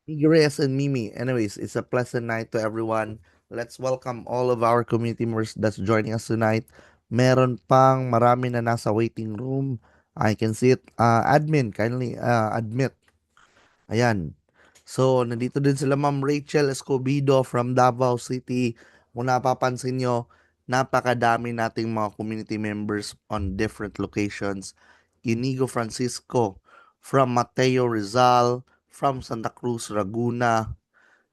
Igres and Mimi. Anyways, it's a pleasant night to everyone. Let's welcome all of our community members that's joining us tonight. Meron pang marami na nasa waiting room. I can see it. Admin, kindly admit. Ayan. So, nandito din sila Ma'am Rachel Escobido from Davao City. Kung napapansin nyo, napakadami nating mga community members on different locations. Inigo Francisco from Mateo Rizal, from Santa Cruz, Laguna.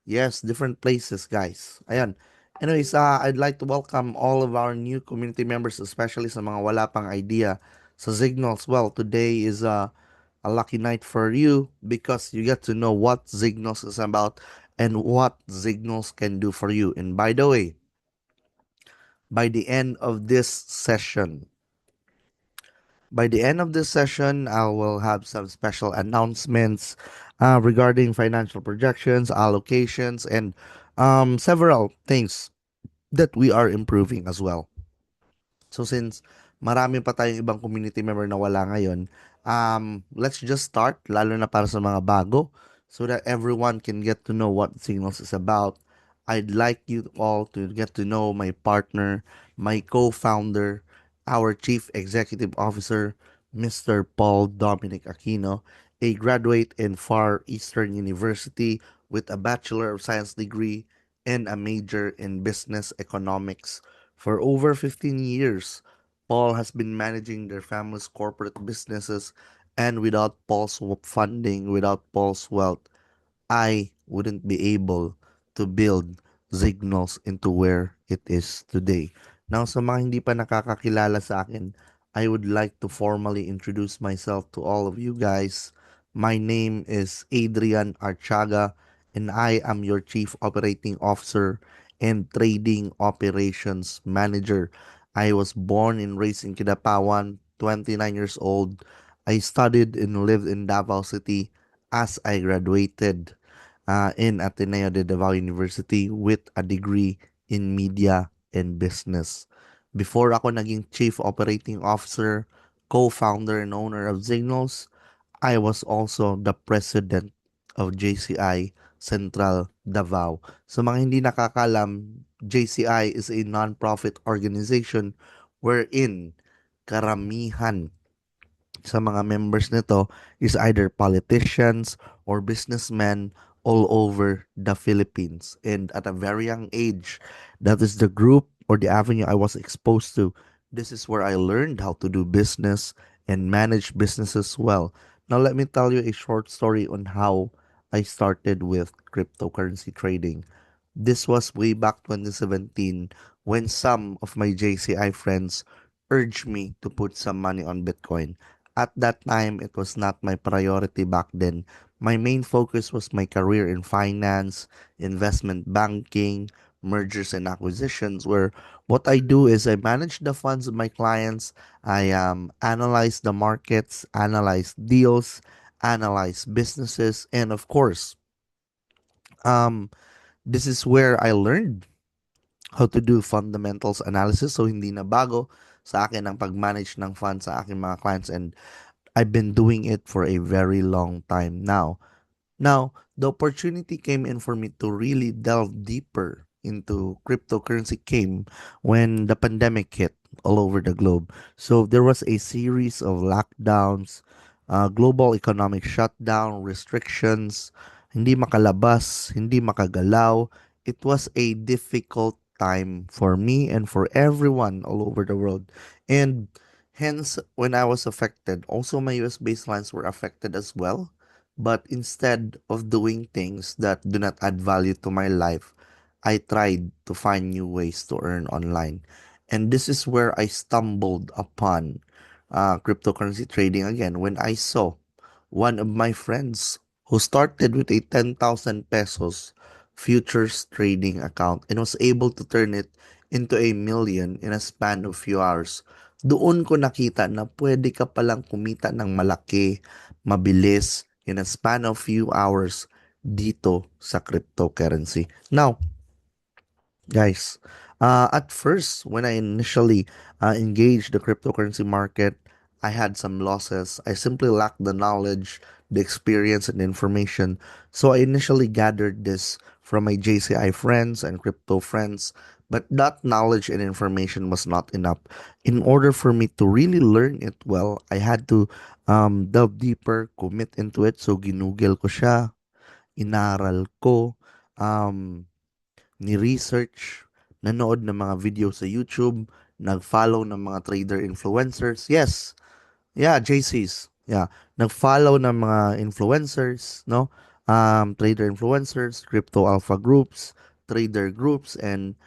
Yes, different places, guys. Ayan. Anyways, I'd like to welcome all of our new community members, especially sa mga wala pang idea sa Signals. Well, today is a lucky night for you because you get to know what Signals is about and what Signals can do for you. And by the way, by the end of this session, by the end of this session, I will have some special announcements regarding financial projections, allocations, and several things that we are improving as well. So since marami pa tayong ibang community member na wala ngayon, let's just start, lalo na para sa mga bago, so that everyone can get to know what Signals is about. I'd like you all to get to know my partner, my co-founder, our Chief Executive Officer, Mr. Paul Dominic Aquino, a graduate in Far Eastern University with a Bachelor of Science degree and a major in Business Economics. For over 15 years, Paul has been managing their family's corporate businesses, and without Paul's funding, without Paul's wealth, I wouldn't be able to build Signals into where it is today. Now, sa mga hindi pa nakakakilala sa akin, I would like to formally introduce myself to all of you guys. My name is Adrian Archaga, and I am your Chief Operating Officer and Trading Operations Manager. I was born and raised in Kidapawan, 29 years old. I studied and lived in Davao City as I graduated in Ateneo de Davao University with a degree in media and business. Before ako naging Chief Operating Officer, co-founder and owner of Signals, I was also the president of JCI Central Davao. Sa mga hindi nakakalam, JCI is a non-profit organization wherein karamihan sa mga members nito is either politicians or businessmen all over the Philippines. And at a very young age, that is the group or the avenue I was exposed to. This is where I learned how to do business and manage businesses well. Now, let me tell you a short story on how I started with cryptocurrency trading. This was way back 2017 when some of my JCI friends urged me to put some money on Bitcoin. At that time, it was not my priority back then. My main focus was my career in finance, investment banking, mergers and acquisitions, where what I do is I manage the funds of my clients. I analyze the markets, analyze deals, analyze businesses, and of course, um, this is where I learned how to do fundamentals analysis. So, hindi na bago sa akin ang pag-manage ng funds sa aking mga clients, and I've been doing it for a very long time now. Now, the opportunity came in for me to really delve deeper into cryptocurrency came when the pandemic hit all over the globe. So there was a series of lockdowns, global economic shutdown, restrictions, hindi makalabas, hindi makagalaw. It was a difficult time for me and for everyone all over the world. And hence, when I was affected, also my US baselines were affected as well. But instead of doing things that do not add value to my life, I tried to find new ways to earn online. And this is where I stumbled upon cryptocurrency trading again when I saw one of my friends who started with a 10,000 pesos futures trading account and was able to turn it into a million in a span of few hours. Doon ko nakita na pwede ka palang kumita ng malaki, mabilis, in a span of few hours dito sa cryptocurrency. Now, guys, at first, when I initially engaged the cryptocurrency market, I had some losses. I simply lacked the knowledge, the experience and information. So I initially gathered this from my JCI friends and crypto friends, but that knowledge and information was not enough. In order for me to really learn it well, I had to delve deeper, commit into it. So ginugel ko siya, inaral ko, um, ni-research, nanood ng mga video sa YouTube, nag-follow ng mga trader influencers. Yes, yeah, JCs. Yeah, nag-follow ng mga influencers, no? Trader influencers, crypto alpha groups, trader groups, and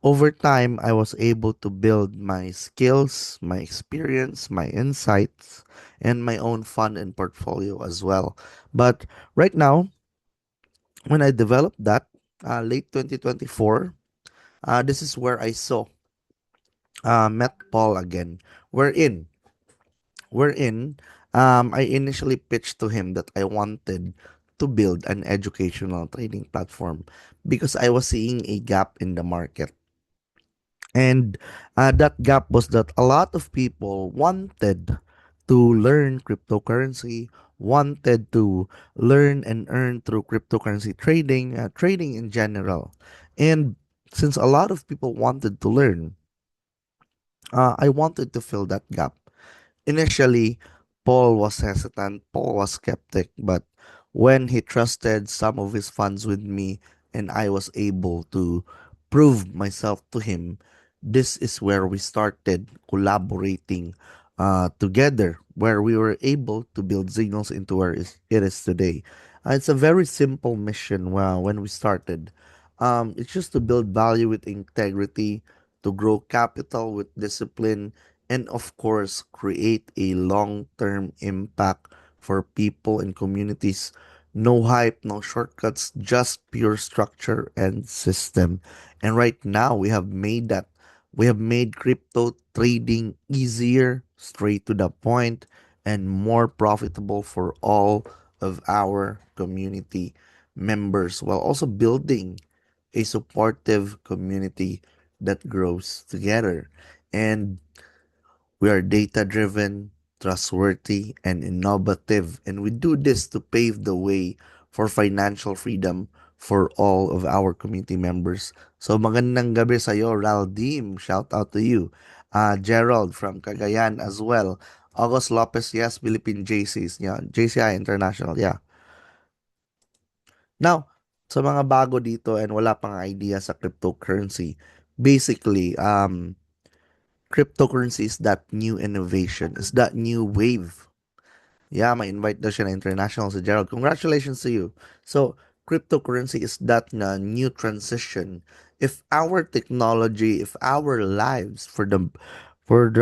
over time, I was able to build my skills, my experience, my insights, and my own fund and portfolio as well. But right now, when I developed that, late 2024, this is where I saw met Paul again. Wherein, wherein, I initially pitched to him that I wanted to build an educational trading platform because I was seeing a gap in the market. And that gap was that a lot of people wanted to learn cryptocurrency, wanted to learn and earn through cryptocurrency trading, trading in general. And since a lot of people wanted to learn, I wanted to fill that gap. Initially, Paul was hesitant, Paul was skeptic, but when he trusted some of his funds with me and I was able to prove myself to him, this is where we started collaborating together, where we were able to build Signals into where it is today. It's a very simple mission when we started. It's just to build value with integrity, to grow capital with discipline, and of course create a long-term impact for people and communities. No hype, no shortcuts, just pure structure and system. And right now we have made that. We have made crypto trading easier, straight to the point, and more profitable for all of our community members, while also building a supportive community that grows together. And we are data driven, trustworthy, and innovative. And we do this to pave the way for financial freedom for all of our community members. So magandang gabi sa iyo, Raldim. Shout out to you. Gerald from Cagayan as well. August Lopez, yes, Philippine JCs. Yeah, JCI International, yeah. Now, sa mga bago dito and wala pang idea sa cryptocurrency, basically, cryptocurrency is that new innovation, is that new wave. Yeah, may invite daw siya na international si Gerald. Congratulations to you. So, cryptocurrency is that new transition. If our technology, if our lives, for the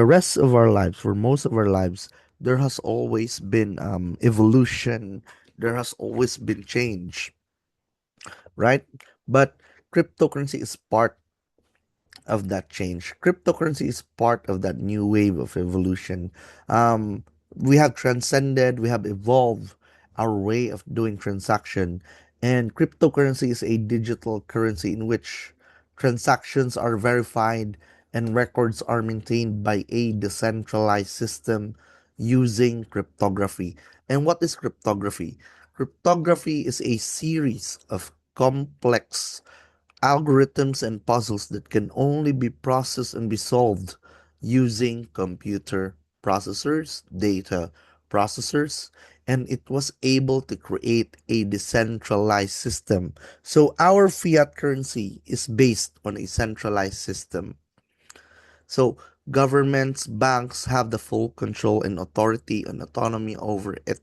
rest of our lives, for most of our lives, there has always been evolution. There has always been change, right? But cryptocurrency is part of that change. Cryptocurrency is part of that new wave of evolution. Um, we have transcended, we have evolved our way of doing transaction, and cryptocurrency is a digital currency in which transactions are verified and records are maintained by a decentralized system using cryptography. And what is cryptography? Cryptography is a series of complex algorithms and puzzles that can only be processed and be solved using computer processors, data processors, and it was able to create a decentralized system. So our fiat currency is based on a centralized system. So governments, banks have the full control and authority and autonomy over it,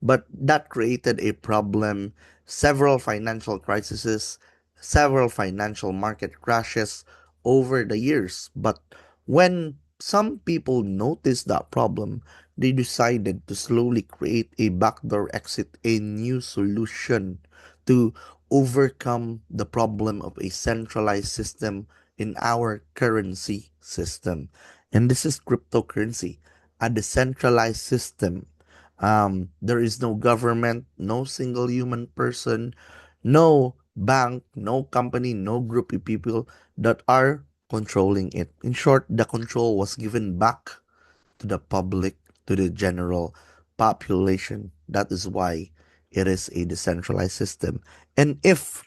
but that created a problem, several financial crises, several financial market crashes over the years. But when some people noticed that problem, they decided to slowly create a backdoor exit, a new solution to overcome the problem of a centralized system in our currency system. And this is cryptocurrency, a decentralized system. There is no government, no single human person, no bank, no company, no group of people that are controlling it. In short, the control was given back to the public, to the general population. That is why it is a decentralized system. And if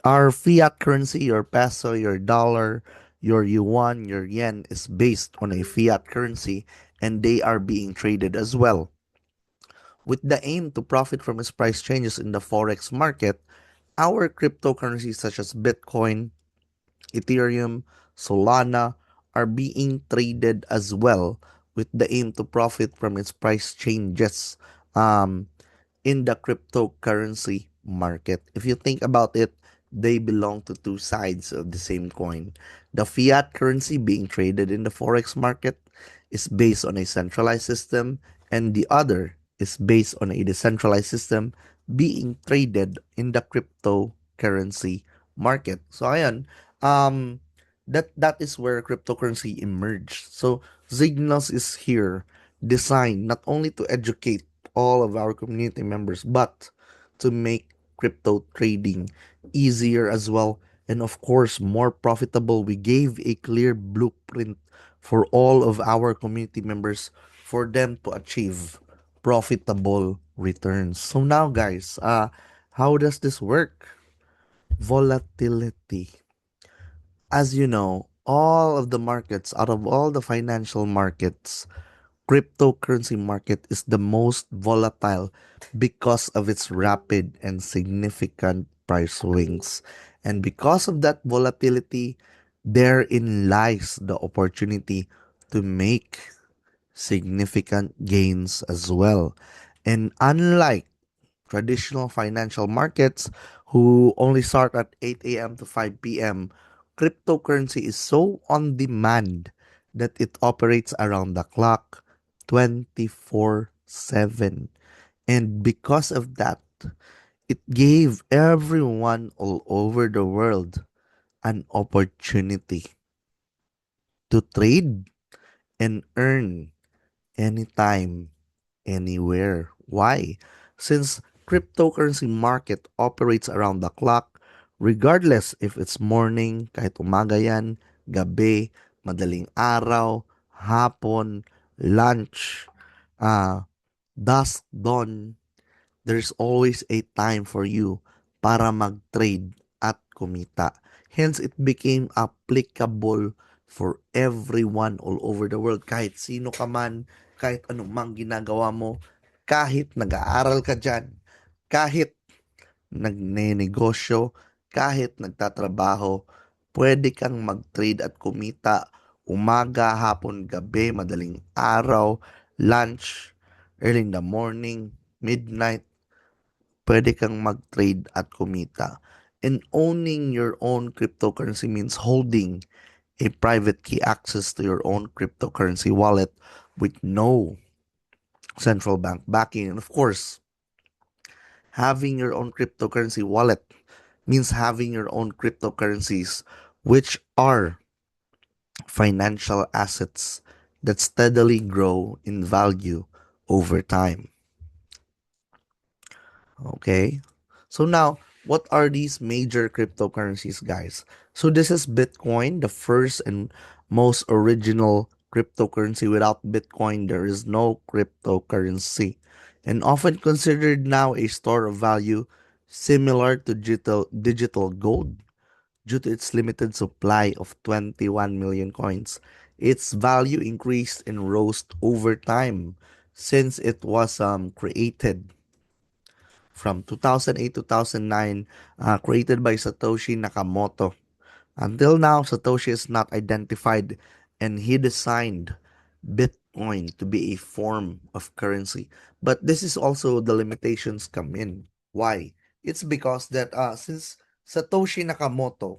our fiat currency, your peso, your dollar, your yuan, your yen is based on a fiat currency and they are being traded as well, with the aim to profit from its price changes in the forex market, our cryptocurrencies such as Bitcoin, Ethereum, Solana are being traded as well with the aim to profit from its price changes. Um, in the cryptocurrency market. If you think about it, they belong to two sides of the same coin. The fiat currency being traded in the forex market is based on a centralized system, and the other is based on a decentralized system being traded in the cryptocurrency market. So ayan, that is where cryptocurrency emerged. So Zignos is here designed not only to educate all of our community members, but to make crypto trading easier as well. And of course, more profitable. We gave a clear blueprint for all of our community members for them to achieve profitable returns. So now, guys, how does this work? Volatility. As you know, all of the markets, out of all the financial markets, cryptocurrency market is the most volatile because of its rapid and significant price swings. And because of that volatility, therein lies the opportunity to make significant gains as well. And unlike traditional financial markets who only start at 8 a.m. to 5 p.m., cryptocurrency is so on demand that it operates around the clock 24/7. And because of that, it gave everyone all over the world an opportunity to trade and earn anytime, anywhere. Why? Since cryptocurrency market operates around the clock, regardless if it's morning, kahit umaga yan, gabi, madaling araw, hapon, lunch, dusk, dawn, there's always a time for you para mag-trade at kumita. Hence, it became applicable for everyone all over the world. Kahit sino ka man, kahit anumang ginagawa mo, kahit nag-aaral ka dyan, kahit nagnenegosyo, kahit nagtatrabaho, pwede kang mag-trade at kumita umaga, hapon, gabi, madaling araw, lunch, early in the morning, midnight, pwede kang mag-trade at kumita. And owning your own cryptocurrency means holding a private key access to your own cryptocurrency wallet with no central bank backing. And of course, having your own cryptocurrency wallet means having your own cryptocurrencies, which are financial assets that steadily grow in value over time. Okay. So now, what are these major cryptocurrencies, guys? So this is Bitcoin, the first and most original cryptocurrency. Without Bitcoin, there is no cryptocurrency. And often considered now a store of value similar to digital gold due to its limited supply of 21 million coins. Its value increased and rose over time since it was created from 2008 to 2009, created by Satoshi Nakamoto. Until now, Satoshi is not identified, and he designed Bitcoin to be a form of currency. But this is also the limitations come in. Why? It's because that since Satoshi Nakamoto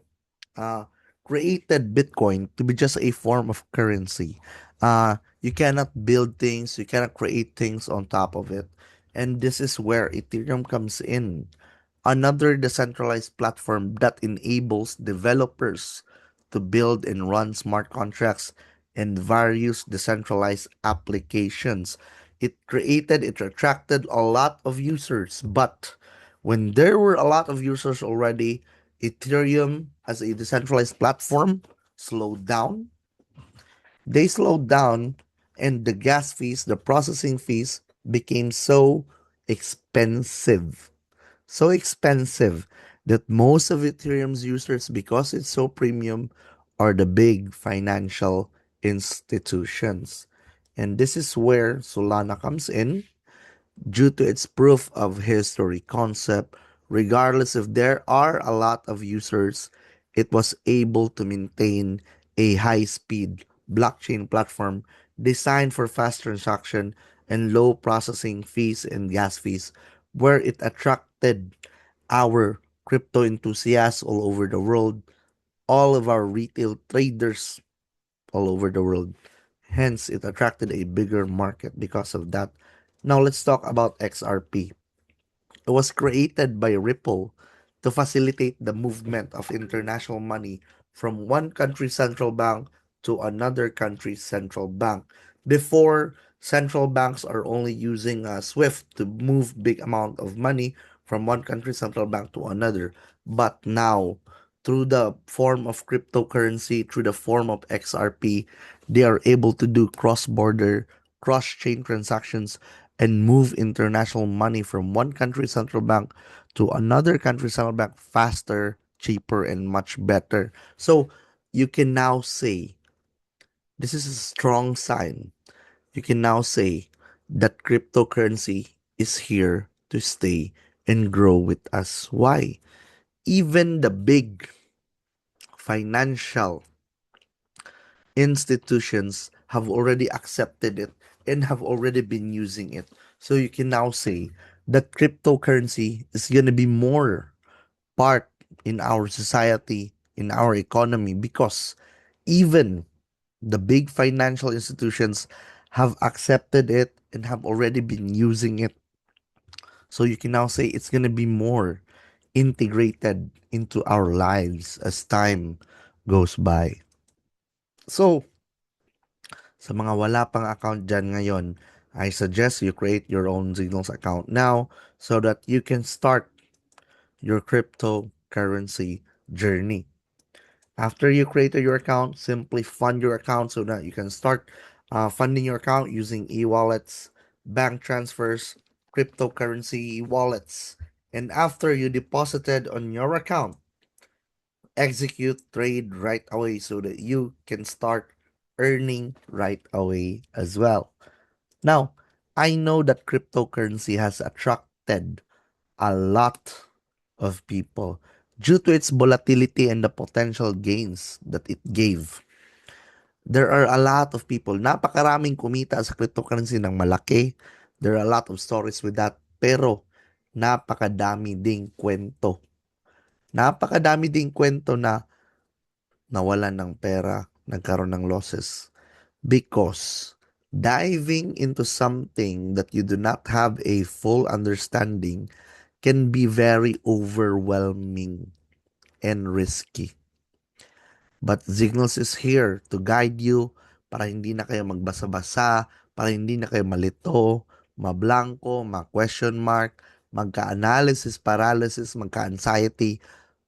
uh, created Bitcoin to be just a form of currency. You cannot build things, you cannot create things on top of it. And this is where Ethereum comes in, another decentralized platform that enables developers to build and run smart contracts and various decentralized applications. It attracted a lot of users, but when there were a lot of users already, Ethereum as a decentralized platform slowed down. They slowed down, and the gas fees, the processing fees became so expensive. So expensive that most of Ethereum's users, because it's so premium, are the big financial institutions. And this is where Solana comes in due to its proof of history concept. Regardless if there are a lot of users, it was able to maintain a high speed blockchain platform designed for fast transaction and low processing fees and gas fees, where it attracted our crypto enthusiasts all over the world, all of our retail traders all over the world. Hence, it attracted a bigger market because of that. Now, let's talk about XRP. It was created by Ripple to facilitate the movement of international money from one country's central bank to another country's central bank. Before, central banks are only using SWIFT to move big amount of money from one country's central bank to another. But now, through the form of cryptocurrency, through the form of XRP, they are able to do cross-border, cross-chain transactions and move international money from one country's central bank to another country's central bank faster, cheaper, and much better. So you can now say this is a strong sign. You can now say that cryptocurrency is here to stay and grow with us. Why? Even the big financial institutions have already accepted it and have already been using it. So you can now say that cryptocurrency is going to be more part in our society, in our economy, because even the big financial institutions have accepted it and have already been using it. So you can now say it's going to be more integrated into our lives as time goes by. So, sa mga wala pang account dyan ngayon, I suggest you create your own Signals account now so that you can start your cryptocurrency journey. After you created your account, simply fund your account so that you can start funding your account using e-wallets, bank transfers, cryptocurrency wallets. And after you deposited on your account, execute trade right away so that you can start earning right away as well. Now, I know that cryptocurrency has attracted a lot of people due to its volatility and the potential gains that it gave. There are a lot of people, napakaraming kumita sa cryptocurrency ng malaki. There are a lot of stories with that. Pero, napakadami ding kwento. Napakadami ding kwento na nawalan ng pera, nagkaroon ng losses. Because diving into something that you do not have a full understanding can be very overwhelming and risky. But Signals is here to guide you para hindi na kayo magbasa-basa, para hindi na kayo malito, mablangko, ma-question mark, magka-analysis paralysis, magka-anxiety.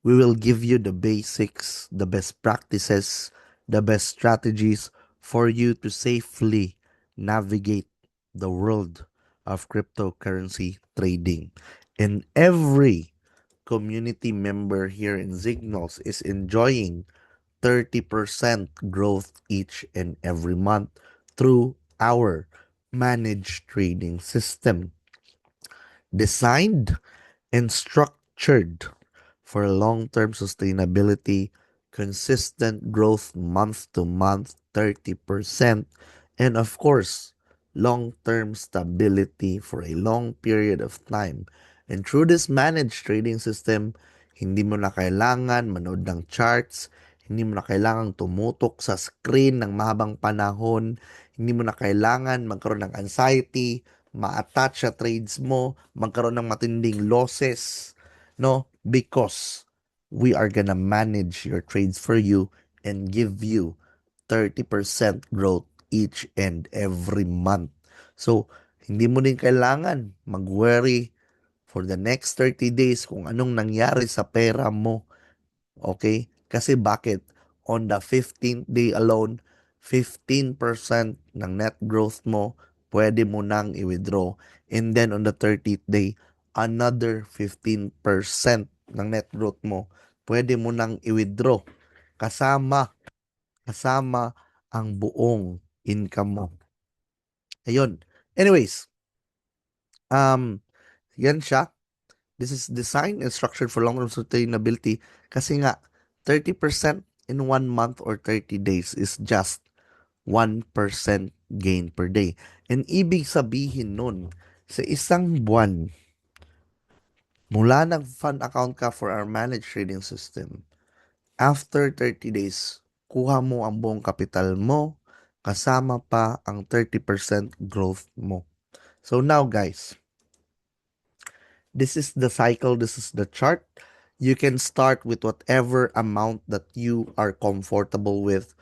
We will give you the basics, the best practices, the best strategies for you to safely navigate the world of cryptocurrency trading. And every community member here in Signals is enjoying 30% growth each and every month through our managed trading system designed and structured for long-term sustainability, consistent growth month to month, 30%, and of course, long-term stability for a long period of time. And through this managed trading system, hindi mo na kailangan manood ng charts, hindi mo na kailangan tumutok sa screen ng mahabang panahon, hindi mo na kailangan magkaroon ng anxiety, ma-attach sa trades mo, magkaroon ng matinding losses, no? Because we are gonna manage your trades for you and give you 30% growth each and every month. So, hindi mo din kailangan mag-worry for the next 30 days kung anong nangyari sa pera mo. Okay? Kasi bakit? On the 15th day alone, 15% ng net growth mo pwede mo nang i-withdraw. And then on the 30th day, another 15% ng net growth mo, pwede mo nang i-withdraw kasama kasama ang buong income mo. Ayun. Anyways, um, yan siya. This is designed and structured for long-term sustainability kasi nga 30% in 1 month or 30 days is just 1% gain per day. And ibig sabihin nun, sa isang buwan, mula nag-fund account ka for our managed trading system, after 30 days, kuha mo ang buong kapital mo, kasama pa ang 30% growth mo. So now guys, this is the cycle, this is the chart. You can start with whatever amount that you are comfortable with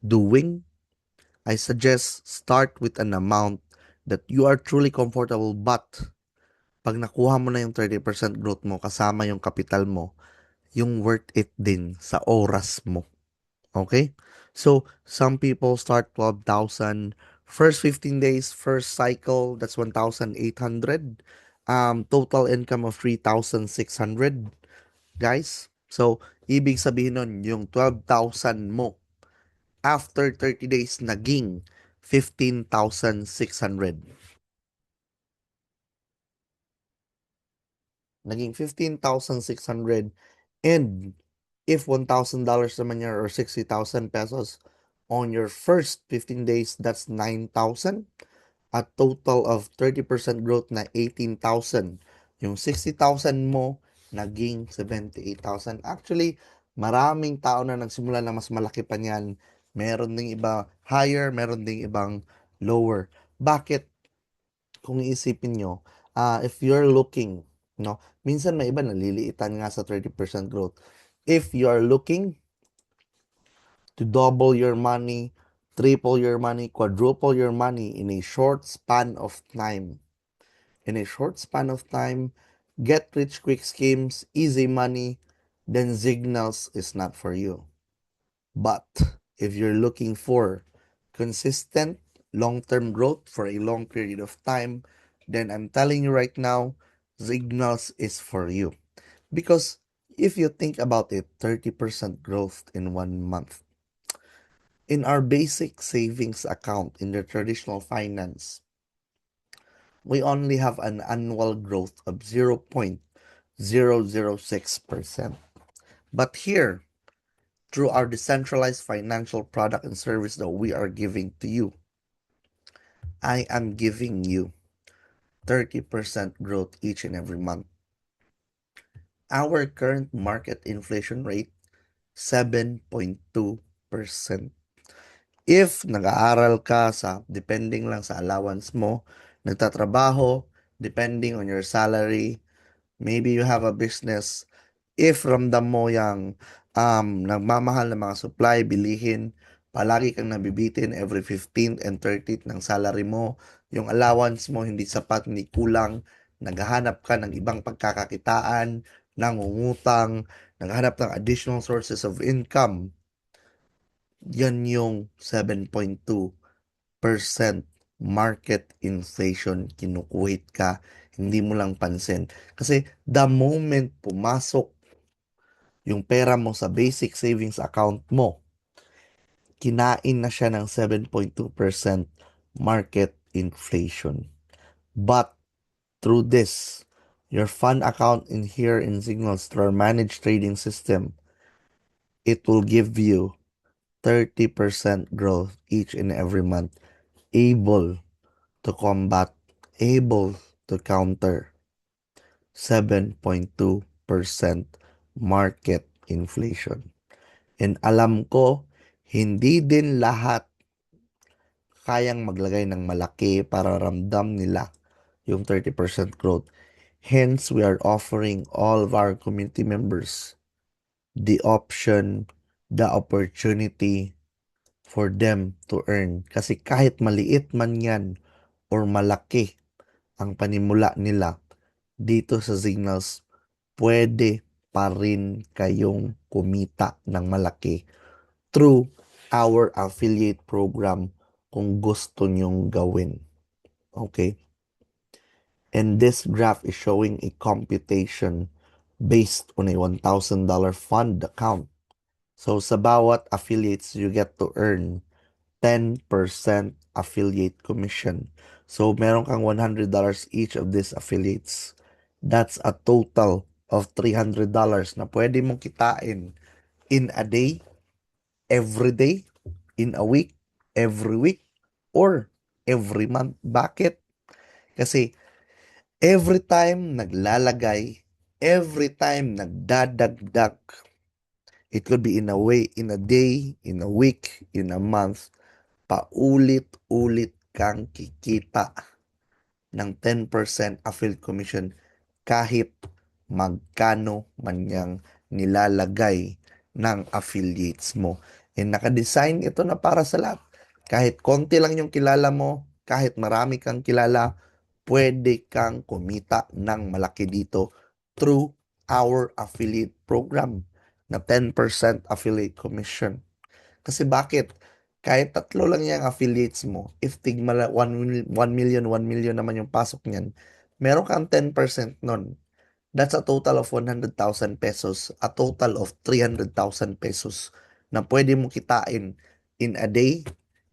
doing. I suggest start with an amount that you are truly comfortable, but pag nakuha mo na yung 30% growth mo kasama yung capital mo, yung worth it din sa oras mo. Okay? So, some people start 12,000. First 15 days, first cycle, that's 1,800. Total income of 3,600, guys. So, ibig sabihin nun, yung 12,000 mo, after 30 days, naging 15,600. Naging 15,600. And if $1,000 naman yan or 60,000 pesos on your first 15 days, that's 9,000. A total of 30% growth na 18,000. Yung 60,000 mo, naging 78,000. Actually, maraming tao na nagsimula na mas malaki pa niyan. Meron ding iba higher, meron ding ibang lower. Bakit? Kung iisipin nyo, if you're looking, no, minsan may iba naliliitan nga sa 30% growth. If you are looking to double your money, triple your money, quadruple your money in a short span of time, get rich quick schemes, easy money, then Signals is not for you. But if you're looking for consistent long-term growth for a long period of time, then I'm telling you right now, Signals is for you. Because if you think about it, 30% growth in 1 month. In our basic savings account in the traditional finance, we only have an annual growth of 0.006%. But here, through our decentralized financial product and service that we are giving to you, I am giving you 30% growth each and every month. Our current market inflation rate, 7.2%. If nag-aaral ka sa, depending lang sa allowance mo, nagtatrabaho, depending on your salary, maybe you have a business, if ramdam mo yung nagmamahal ng mga supply, bilihin, palagi kang nabibitin every 15th and 30th ng salary mo, yung allowance mo hindi sapat, hindi kulang, naghahanap ka ng ibang pagkakakitaan, nangungutang, naghahanap ng additional sources of income, yan yung 7.2% market inflation, kinukuhit ka, hindi mo lang pansin. Kasi the moment pumasok yung pera mo sa basic savings account mo, kinain na siya ng 7.2% market inflation. But through this, your fund account in here in Signals through our managed trading system, it will give you 30% growth each and every month, able to combat, able to counter 7.2% market inflation. And alam ko, hindi din lahat kayang maglagay ng malaki para ramdam nila yung 30% growth. Hence, we are offering all of our community members the option, the opportunity for them to earn. Kasi kahit maliit man yan or malaki ang panimula nila dito sa Signals, pwede pa rin kayong kumita ng malaki through our affiliate program kung gusto nyong gawin. Okay? And this graph is showing a computation based on a $1,000 fund account. So sa bawat affiliates, you get to earn 10% affiliate commission. So meron kang $100 each of these affiliates. That's a total of $300 na pwede mong kitain in a day, every day, in a week, every week, or every month. Bakit? Kasi every time naglalagay, every time nagdadagdag, it could be in a way, in a day, in a week, in a month, paulit-ulit kang kikita ng 10% affiliate commission kahit magkano man yang nilalagay ng affiliates mo. And nakadesign ito na para sa lahat. Kahit konti lang yung kilala mo, kahit marami kang kilala, pwede kang kumita ng malaki dito through our affiliate program na 10% affiliate commission. Kasi bakit? Kahit tatlo lang yung affiliates mo, if tigma 1 million naman yung pasok niyan, meron kang 10% nun. That's a total of 100,000 pesos, a total of 300,000 pesos na pwede mo kitain in a day,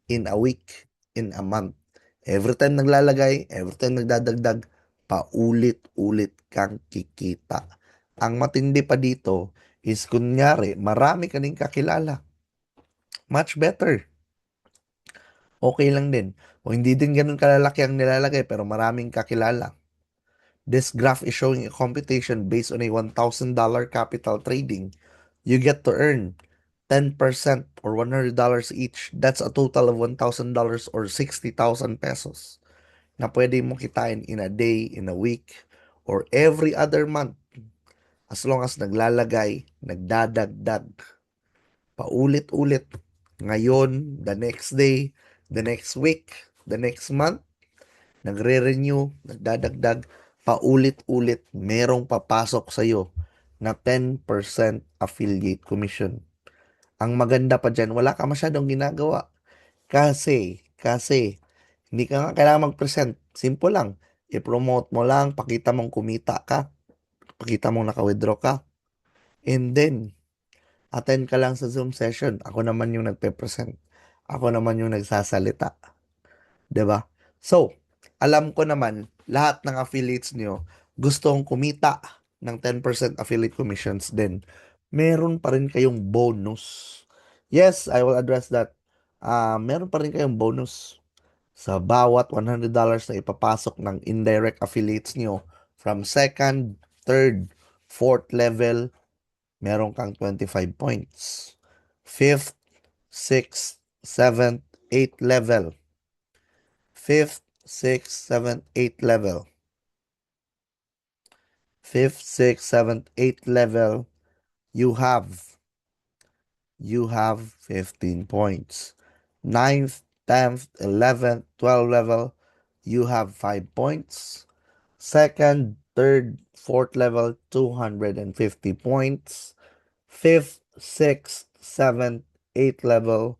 in a week, in a month. Every time naglalagay, every time nagdadagdag, paulit-ulit kang kikita. Ang matindi pa dito is kunyari, marami ka ning kakilala. Much better. Okay lang din. O hindi din ganun kalalaki ang nilalagay pero maraming kakilala. This graph is showing a computation based on a $1,000 capital trading. You get to earn 10% or $100 each. That's a total of $1,000 or 60,000 pesos na pwede mo kitain in a day, in a week, or every other month as long as naglalagay, nagdadagdag, paulit-ulit. Ngayon, the next day, the next week, the next month, nagre-renew, nagdadagdag, paulit-ulit, merong papasok sa'yo na 10% affiliate commission. Ang maganda pa dyan, wala ka masyadong ginagawa. Kasi, hindi ka nga kailangan mag-present. Simple lang. I-promote mo lang, pakita mong kumita ka, pakita mong naka-withdraw ka, and then, attend ka lang sa Zoom session. Ako naman yung nagpe-present. Ako naman yung nagsasalita. 'Di ba? So, alam ko naman, lahat ng affiliates nyo gustong kumita ng 10% affiliate commissions din. Meron pa rin kayong bonus. Yes, I will address that. Meron pa rin kayong bonus sa bawat $100 na ipapasok ng indirect affiliates nyo from second, third, fourth level, meron kang 25 points. Fifth, sixth, seventh, eighth level. Fifth, sixth, seventh, eighth level. Fifth, sixth, seventh, eighth level, you have 15 points. Ninth, 10th, 11th, 12th level, you have 5 points. Second, third, fourth level, 250 points. Fifth, sixth, seventh, eighth level,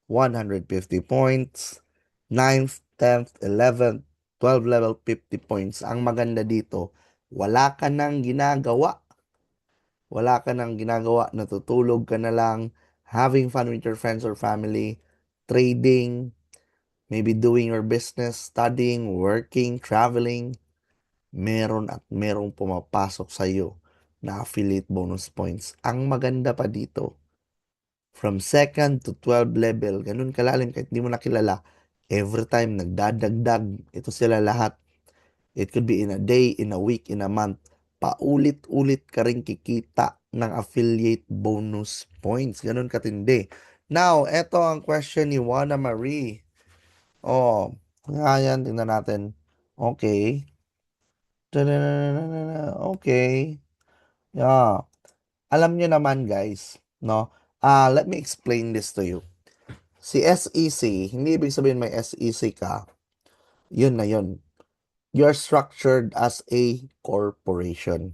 150 points. Ninth, 10th, 11th, 12 level, 50 points. Ang maganda dito, wala ka nang ginagawa. Wala ka nang ginagawa, natutulog ka na lang, having fun with your friends or family, trading, maybe doing your business, studying, working, traveling. Meron at merong pumapasok sa iyo na affiliate bonus points. Ang maganda pa dito, from second to 12 level, ganun kalalim kahit di mo nakilala, every time nagdadagdag, ito sila lahat. It could be in a day, in a week, in a month. Paulit-ulit ka rin kikita ng affiliate bonus points. Ganun katindi. Now, eto ang question ni Juana Marie. Oh, nga yan, tingnan natin. Okay. Okay. Yeah. Alam nyo naman guys, no? Let me explain this to you. Si SEC, hindi ibig sabihin may SEC ka, yun na yun. You're structured as a corporation.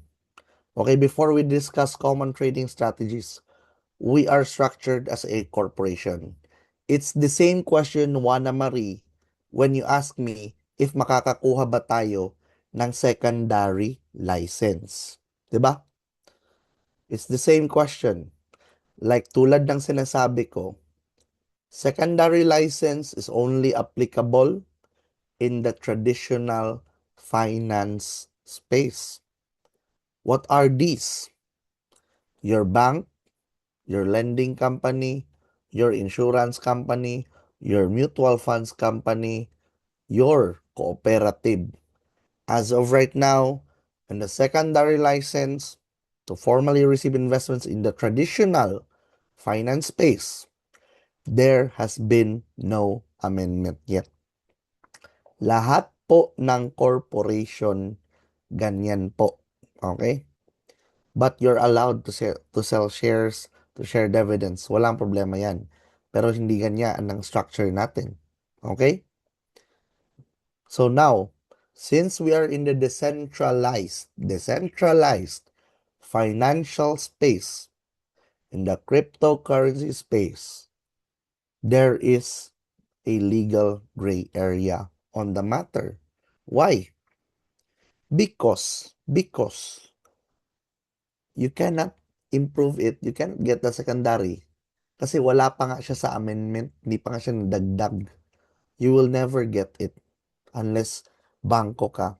Okay, before we discuss common trading strategies, we are structured as a corporation. It's the same question, Juana Marie, when you ask me if makakakuha ba tayo ng secondary license. 'Di ba? It's the same question. Like tulad ng sinasabi ko, secondary license is only applicable in the traditional finance space. What are these? Your bank, your lending company, your insurance company, your mutual funds company, your cooperative. As of right now, in the secondary license to formally receive investments in the traditional finance space, there has been no amendment yet. Lahat po ng corporation, ganyan po. Okay? But you're allowed to sell shares, to share dividends. Walang problema yan. Pero hindi ganyan ang structure natin. Okay? So now, since we are in the decentralized financial space, in the cryptocurrency space, there is a legal gray area on the matter. Why? Because you cannot improve it, you cannot get the secondary kasi wala pa nga siya sa amendment, hindi pa nga siya nadagdag. You will never get it unless bangko ka,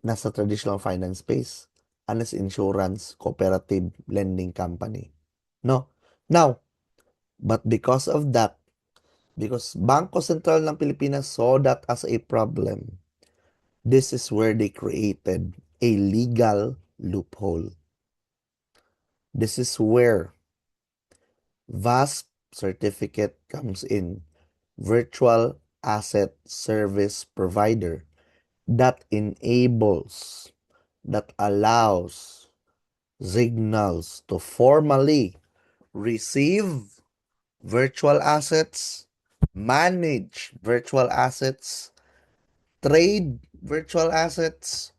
nasa traditional finance space, unless insurance, cooperative, lending company. No? Now, but because of that, because Bangko Sentral ng Pilipinas saw that as a problem, this is where they created a legal loophole. This is where VASP certificate comes in, virtual asset service provider, that enables, that allows signals to formally receive virtual assets, manage virtual assets, trade virtual assets,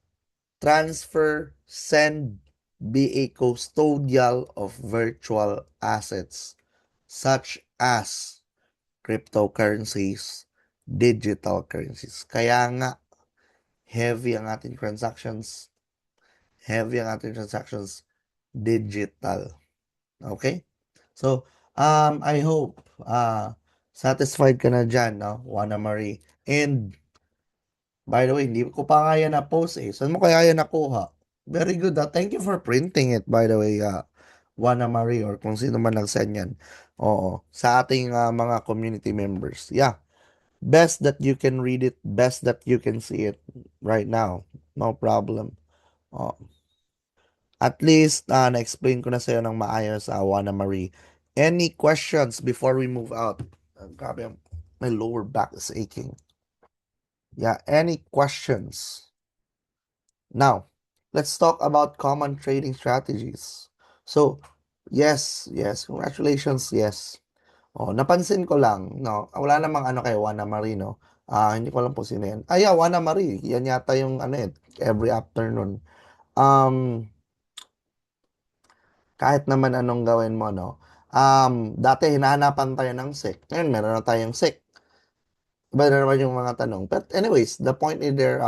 transfer, send, be a custodial of virtual assets such as cryptocurrencies, digital currencies. Kaya nga, heavy ang ating transactions, digital. Okay? So, I hope satisfied ka na dyan, no, Juana Marie. And, by the way, hindi ko pa nga yan na-post eh. Saan mo kaya yan nakuha? Very good. Thank you for printing it, by the way, Juana Marie, or kung sino man nag-send yan. Oo. Sa ating mga community members. Yeah. Best that you can read it. Best that you can see it right now. No problem. Oh. At least, na-explain ko na sa'yo ng maayos, Juana Marie. Any questions before we move out? Grabe, my lower back is aching. Yeah, any questions? Now, let's talk about common trading strategies. So, yes, congratulations, yes. Oh, napansin ko lang, no, wala namang ano kay Juana Marie, no? Hindi ko alam po sino yan. Yeah, Juana Marie, yan yata yung ano every afternoon. Kahit naman anong gawin mo, no? Dati hinahanapan tayo ng SEC. Ngayon, meron na tayong SEC. Iba na naman yung mga tanong. But anyways, the point is there,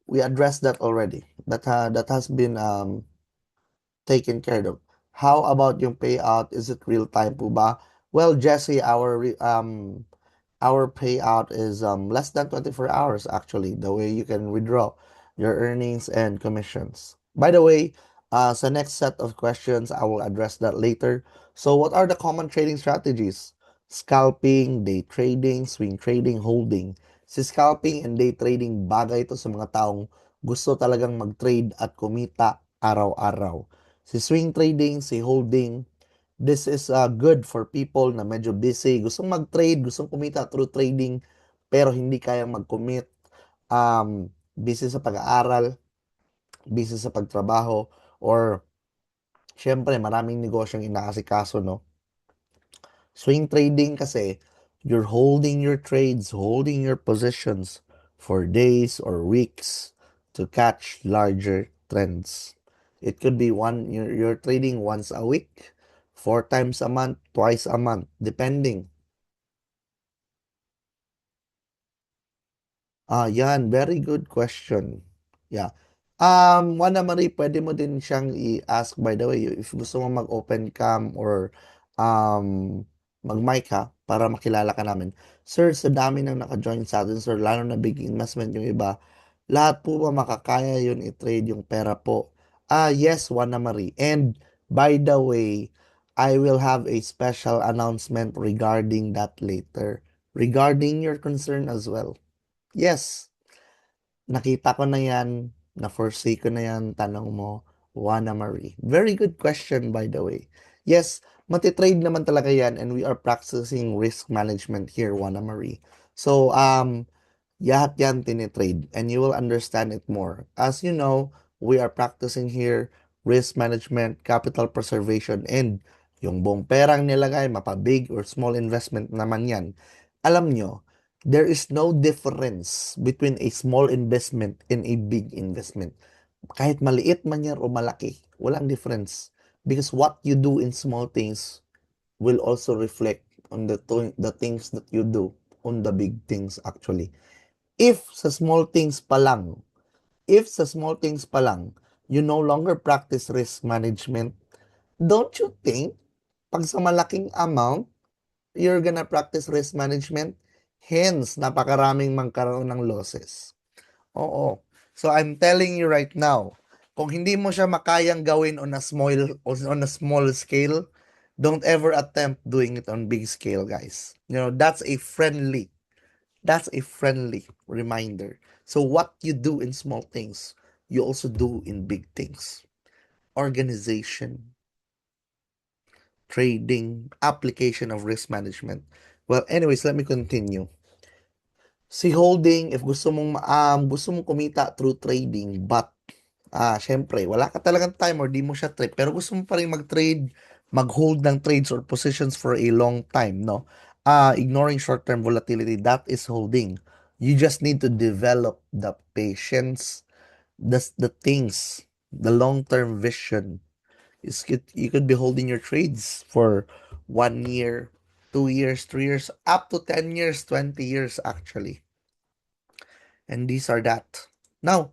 we addressed that already. That has been taken care of. How about yung payout? Is it real time po ba? Well, Jesse, our payout is less than 24 hours actually, the way you can withdraw your earnings and commissions. By the way, sa next set of questions, I will address that later. So what are the common trading strategies? Scalping, day trading, swing trading, holding. Si scalping and day trading, bagay ito sa mga taong gusto talagang mag-trade at kumita araw-araw. Si swing trading, si holding, this is good for people na medyo busy, gustong mag-trade, gustong kumita through trading, pero hindi kayang mag-commit, busy sa pag-aaral, busy sa pagtrabaho, or syempre maraming negosyong inaasikaso, no? Swing trading kasi, you're holding your trades, holding your positions for days or weeks to catch larger trends. It could be you're trading once a week, 4 times a month, twice a month, depending. Yan, very good question. Yeah. Juana Marie, pwede mo din siyang i-ask by the way, if gusto mo mag-open cam or um, mag-mic ha, para makilala ka namin. Sir, sa dami nang naka-join sa atin, sir, lalo na big investment yung iba, lahat po ba makakaya yun i-trade yung pera po? Yes, Juana Marie. And by the way, I will have a special announcement regarding that later. Regarding your concern as well. Yes, nakita ko na yan, na-foresee ko na yan, tanong mo, Juana Marie. Very good question, by the way. Yes, matitrade naman talaga yan and we are practicing risk management here, Juana Marie. So, lahat yan tinitrade and you will understand it more. As you know, we are practicing here risk management, capital preservation, and yung buong perang nilagay, mapa big or small investment naman yan. Alam nyo, there is no difference between a small investment and a big investment. Kahit maliit man yan o malaki, walang difference. Because what you do in small things will also reflect on the things that you do on the big things actually. If sa small things pa lang, if sa small things pa lang, you no longer practice risk management, don't you think pag sa malaking amount, you're gonna practice risk management? Hence, napakaraming magkaroon ng losses. Oo. So I'm telling you right now, kung hindi mo siya makayang gawin on a small scale, don't ever attempt doing it on big scale, guys. That's a friendly reminder. So what you do in small things, you also do in big things. Organization, trading, application of risk management. Well, anyways, let me continue. Si holding, if gusto mong kumita through trading, but syempre, wala ka talagang time or di mo siya trade, pero gusto mo pa rin mag-trade, mag-hold ng trades or positions for a long time, no? Ignoring short-term volatility, that is holding. You just need to develop the patience, the things, the long-term vision. You could be holding your trades for 1 year, 2 years, 3 years, up to 10 years, 20 years actually. And these are that. Now,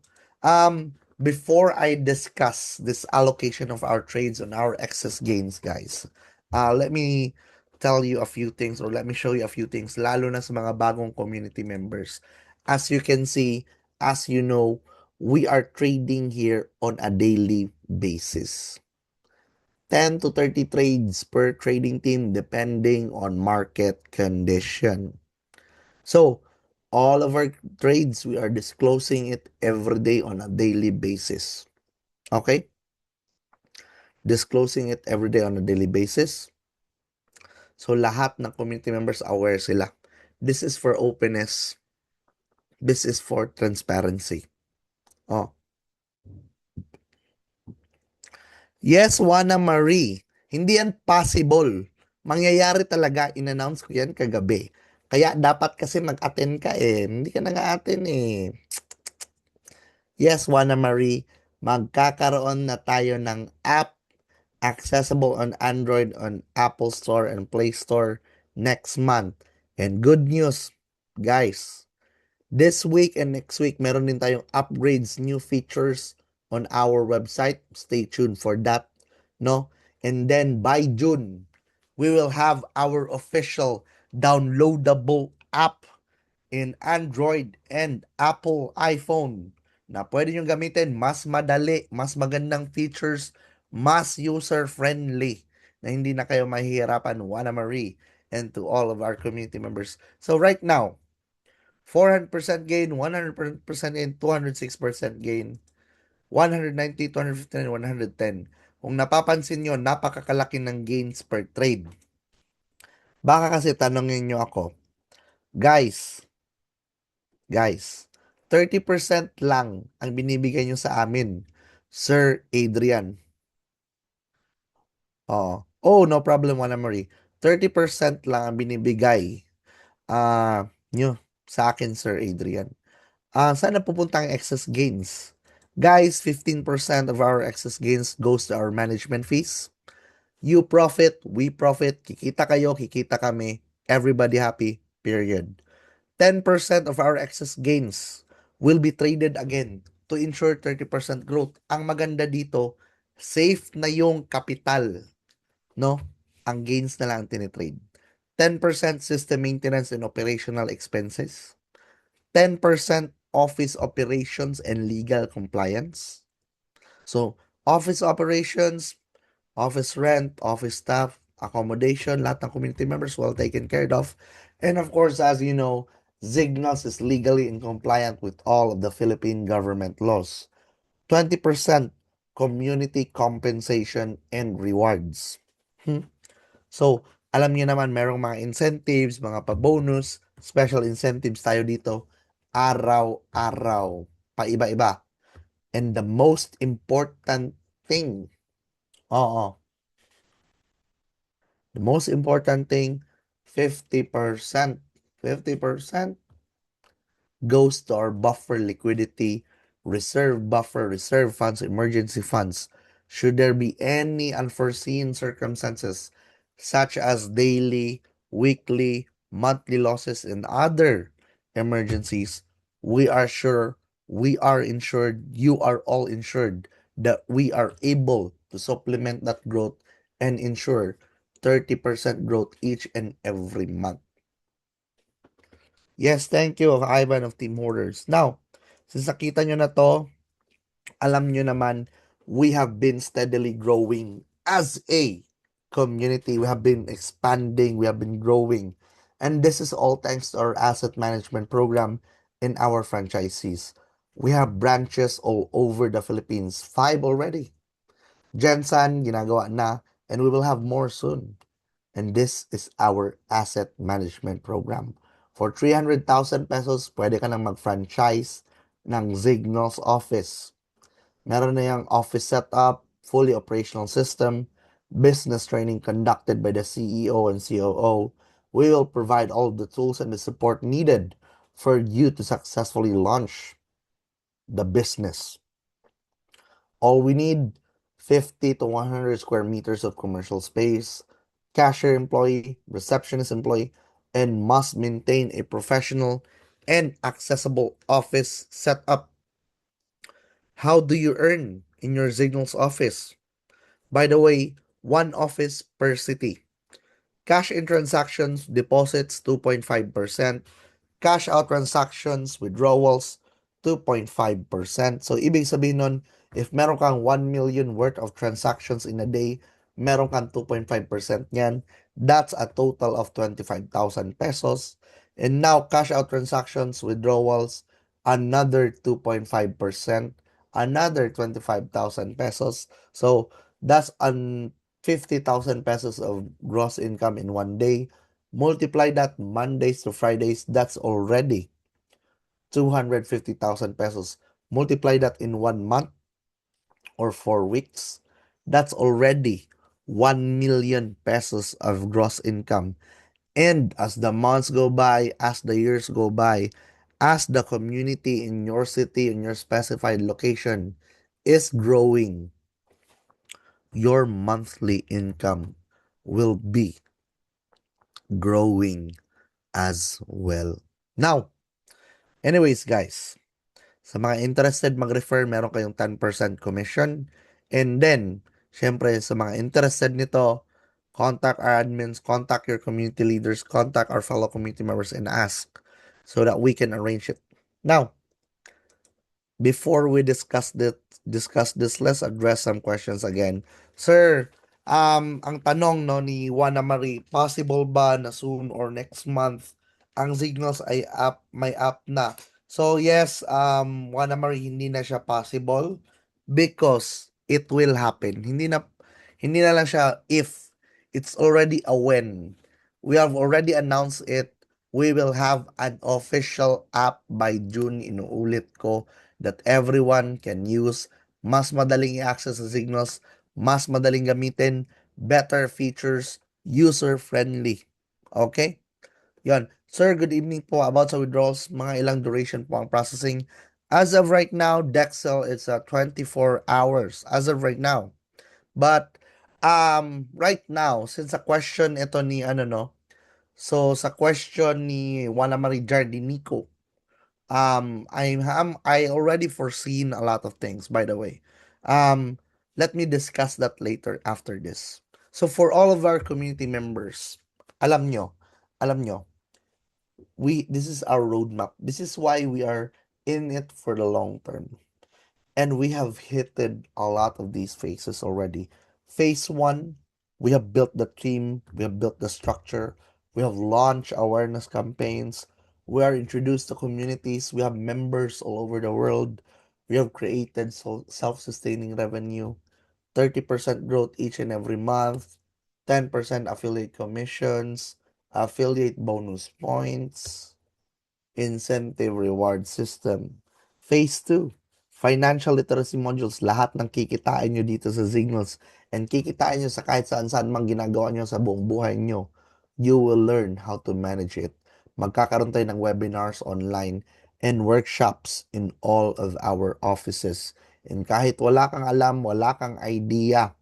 before I discuss this allocation of our trades on our excess gains, guys, let me tell you a few things or let me show you a few things, lalo na sa mga bagong community members. As you can see, as you know, we are trading here on a daily basis. 10 to 30 trades per trading team depending on market condition. So, all of our trades, we are disclosing it every day on a daily basis. Okay? Disclosing it every day on a daily basis. So, lahat ng community members aware sila. This is for openness. This is for transparency. Oh. Yes, Juana Marie. Hindi yan possible. Mangyayari talaga. In-announce ko yan kagabi. Kaya dapat kasi mag-attend ka eh. Hindi ka na nga-attend eh. Yes, Juana Marie, magkakaroon na tayo ng app accessible on Android on Apple Store and Play Store next month. And good news, guys, this week and next week, meron din tayong upgrades, new features on our website. Stay tuned for that, no? And then by June, we will have our official downloadable app in Android and Apple iPhone na pwede nyo gamitin mas madali, mas magandang features, mas user-friendly na hindi na kayo mahihirapan, Juana Marie, and to all of our community members. So right now, 400% gain, 100% gain, 206% gain, 190, 259, 110. Kung napapansin nyo, napakakalaki ng gains per trade. Baka kasi tanongin nyo ako, guys, 30% lang ang binibigay nyo sa amin, Sir Adrian. Oh, no problem, Juana Marie. 30% lang ang binibigay nyo sa akin, Sir Adrian. Saan na pupunta ang excess gains? Guys, 15% of our excess gains goes to our management fees. You profit, we profit, kikita kayo, kikita kami, everybody happy, period. 10% of our excess gains will be traded again to ensure 30% growth. Ang maganda dito, safe na yung capital, no? Ang gains na lang tinitrade. 10% system maintenance and operational expenses. 10% office operations and legal compliance. So, office operations, office rent, office staff, accommodation, lahat ng community members well taken care of. And of course, as you know, Zignals is legally in compliant with all of the Philippine government laws. 20% community compensation and rewards. So, alam niyo naman, merong mga incentives, mga pa-bonus, special incentives tayo dito, araw-araw, paiba-iba. And the most important thing, oo, the most important thing, 50%. 50% goes to our buffer liquidity, reserve funds, emergency funds. Should there be any unforeseen circumstances, such as daily, weekly, monthly losses, and other emergencies, we are sure, we are insured, you are all insured, that we are able to supplement that growth and ensure 30% growth each and every month. Yes, thank you of Ivan of Team Hoarders. Now, since nakita nyo na to, alam nyo naman, we have been steadily growing as a community. We have been expanding, we have been growing. And this is all thanks to our asset management program in our franchisees. We have branches all over the Philippines, 5 already. Jensen, ginagawa na, and we will have more soon. And this is our asset management program. For 300,000 pesos, pwede ka nang mag-franchise ng Zignals office. Meron na yung office setup, fully operational system, business training conducted by the CEO and COO. We will provide all the tools and the support needed for you to successfully launch the business. All we need, 50 to 100 square meters of commercial space, cashier employee, receptionist employee, and must maintain a professional and accessible office setup. How do you earn in your Signals office? By the way, one office per city. Cash in transactions, deposits 2.5%. Cash out transactions, withdrawals 2.5%. So, ibig sabihin nun, if meron kang 1 million worth of transactions in a day, meron kang 2.5% niyan. That's a total of 25,000 pesos. And now, cash out transactions, withdrawals, another 2.5%, another 25,000 pesos. So, that's 50,000 pesos of gross income in one day. Multiply that Mondays to Fridays, that's already 250,000 pesos. Multiply that in 1 month or 4 weeks, that's already 1 million pesos of gross income. And as the months go by, as the years go by, as the community in your city, in your specified location is growing, your monthly income will be growing as well. Now, anyways guys, sa mga interested mag-refer, meron kayong 10% commission. And then, syempre sa mga interested nito, contact our admins, contact your community leaders, contact our fellow community members and ask so that we can arrange it. Now, before we discuss this, let's address some questions again. Sir, ang tanong no ni Juana Marie, possible ba na soon or next month ang Signals ay may app na? So yes, Juana Marie, hindi na siya possible because it will happen. Hindi na lang siya if, it's already a when. We have already announced it. We will have an official app by June, inuulit ko, that everyone can use. Mas madaling i-access sa Signals, mas madaling gamitin, better features, user-friendly. Okay? Yan. Sir, good evening po. About sa withdrawals, mga ilang duration po ang processing. As of right now, Dexel is 24 hours. As of right now. But, right now, since a question ito ni ano no, So sa question ni Juana Marie Jardinico, I already foreseen a lot of things, by the way. Um, Let me discuss that later after this. So for all of our community members, alam nyo, alam nyo, this is our roadmap. This is why we are in it for the long term. And we have hit a lot of these phases already. Phase one, we have built the team, we have built the structure, we have launched awareness campaigns, we are introduced to communities, we have members all over the world, we have created self-sustaining revenue, 30% growth each and every month, 10% affiliate commissions, affiliate bonus points, incentive reward system. Phase 2, financial literacy modules. Lahat ng kikitain nyo dito sa Signals and kikitain nyo sa kahit saan-saan mang ginagawa nyo sa buong buhay nyo, you will learn how to manage it. Magkakaroon tayo ng webinars online and workshops in all of our offices. And kahit wala kang alam, wala kang idea,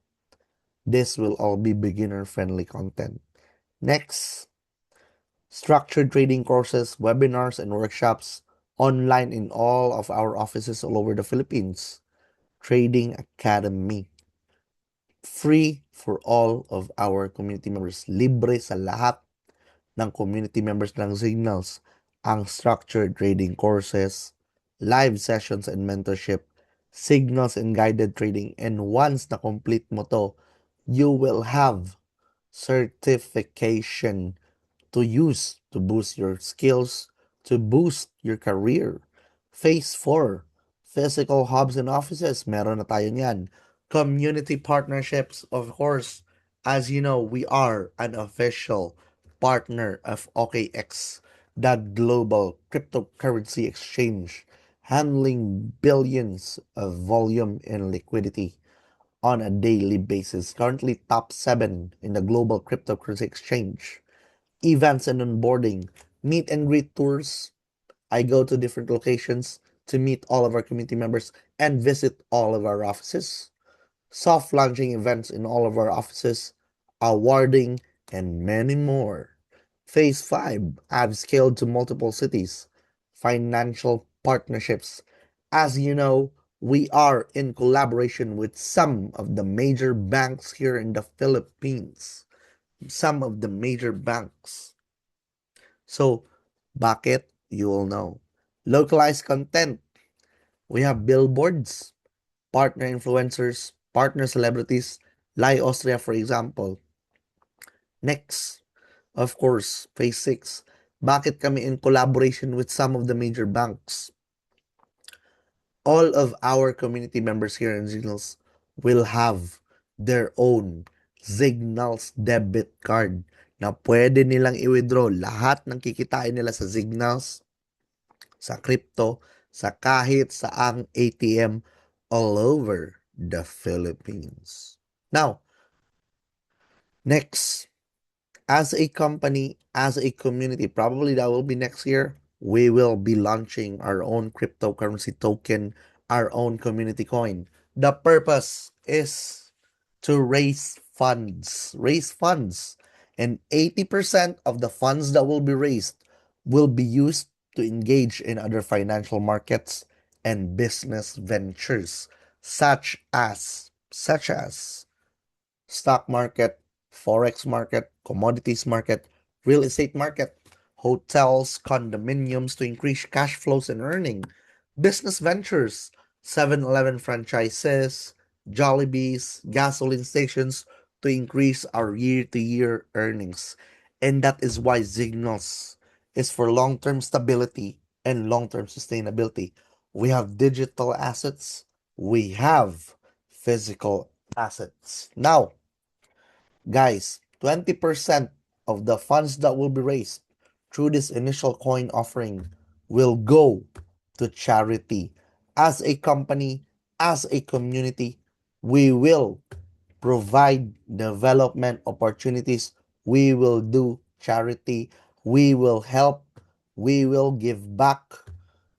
this will all be beginner-friendly content. Next, structured trading courses, webinars, and workshops online in all of our offices all over the Philippines. Trading Academy. Free for all of our community members. Libre sa lahat ng community members ng Signals ang structured trading courses, live sessions and mentorship, signals and guided trading. And once na complete mo to, you will have certification to use to boost your skills, to boost your career. Phase 4, physical hubs and offices. Meron na tayo niyan. Community partnerships, of course. As you know, we are an official partner of OKX, the global cryptocurrency exchange, handling billions of volume and liquidity on a daily basis. Currently top 7 in the global cryptocurrency exchange. Events and onboarding, meet and greet tours. I go to different locations to meet all of our community members and visit all of our offices. Soft launching events in all of our offices, awarding, and many more. Phase 5, I've scaled to multiple cities. Financial partnerships. As you know, we are in collaboration with some of the major banks here in the Philippines. Some of the major banks. So, bakit? You will know. Localized content. We have billboards, partner influencers, partner celebrities, Lai Austria, for example. Next, of course, phase 6. Bakit kami in collaboration with some of the major banks? All of our community members here in Signals will have their own Signals debit card na pwede nilang i-withdraw lahat ng kikitain nila sa Signals, sa crypto, sa kahit saang ATM all over the Philippines. Now, next, as a company, as a community, probably that will be next year, we will be launching our own cryptocurrency token, our own community coin. The purpose is to raise funds, and 80% of the funds that will be raised will be used to engage in other financial markets and business ventures such as stock market, forex market, commodities market, real estate market, hotels, condominiums to increase cash flows and earning, business ventures, 7-Eleven franchises, Jollibees, gasoline stations to increase our year-to-year earnings. And that is why Signals is for long-term stability and long-term sustainability. We have digital assets, we have physical assets. Now, guys, 20% of the funds that will be raised through this initial coin offering will go to charity. As a company, as a community, we will provide development opportunities. We will do charity. We will help. We will give back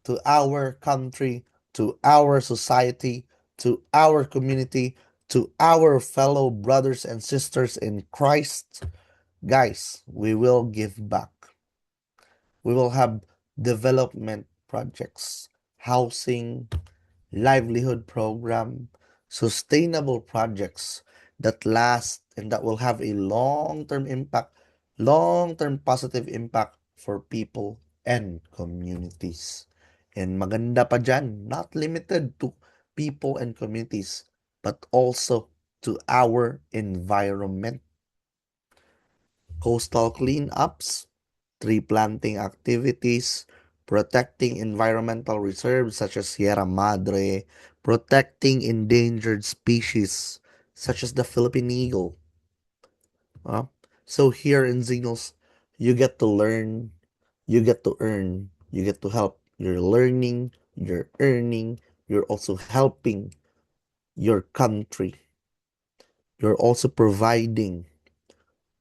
to our country, to our society, to our community, to our fellow brothers and sisters in Christ. Guys, we will give back. We will have development projects, housing, livelihood program, sustainable projects that last and that will have a long-term impact, long-term positive impact for people and communities. And maganda pa dyan, not limited to people and communities, but also to our environment. Coastal cleanups, tree planting activities, protecting environmental reserves such as Sierra Madre, protecting endangered species such as the Philippine eagle. Uh, so here in Xenos, you get to learn, you get to earn, you get to help. You're learning, you're earning, you're also helping your country. You're also providing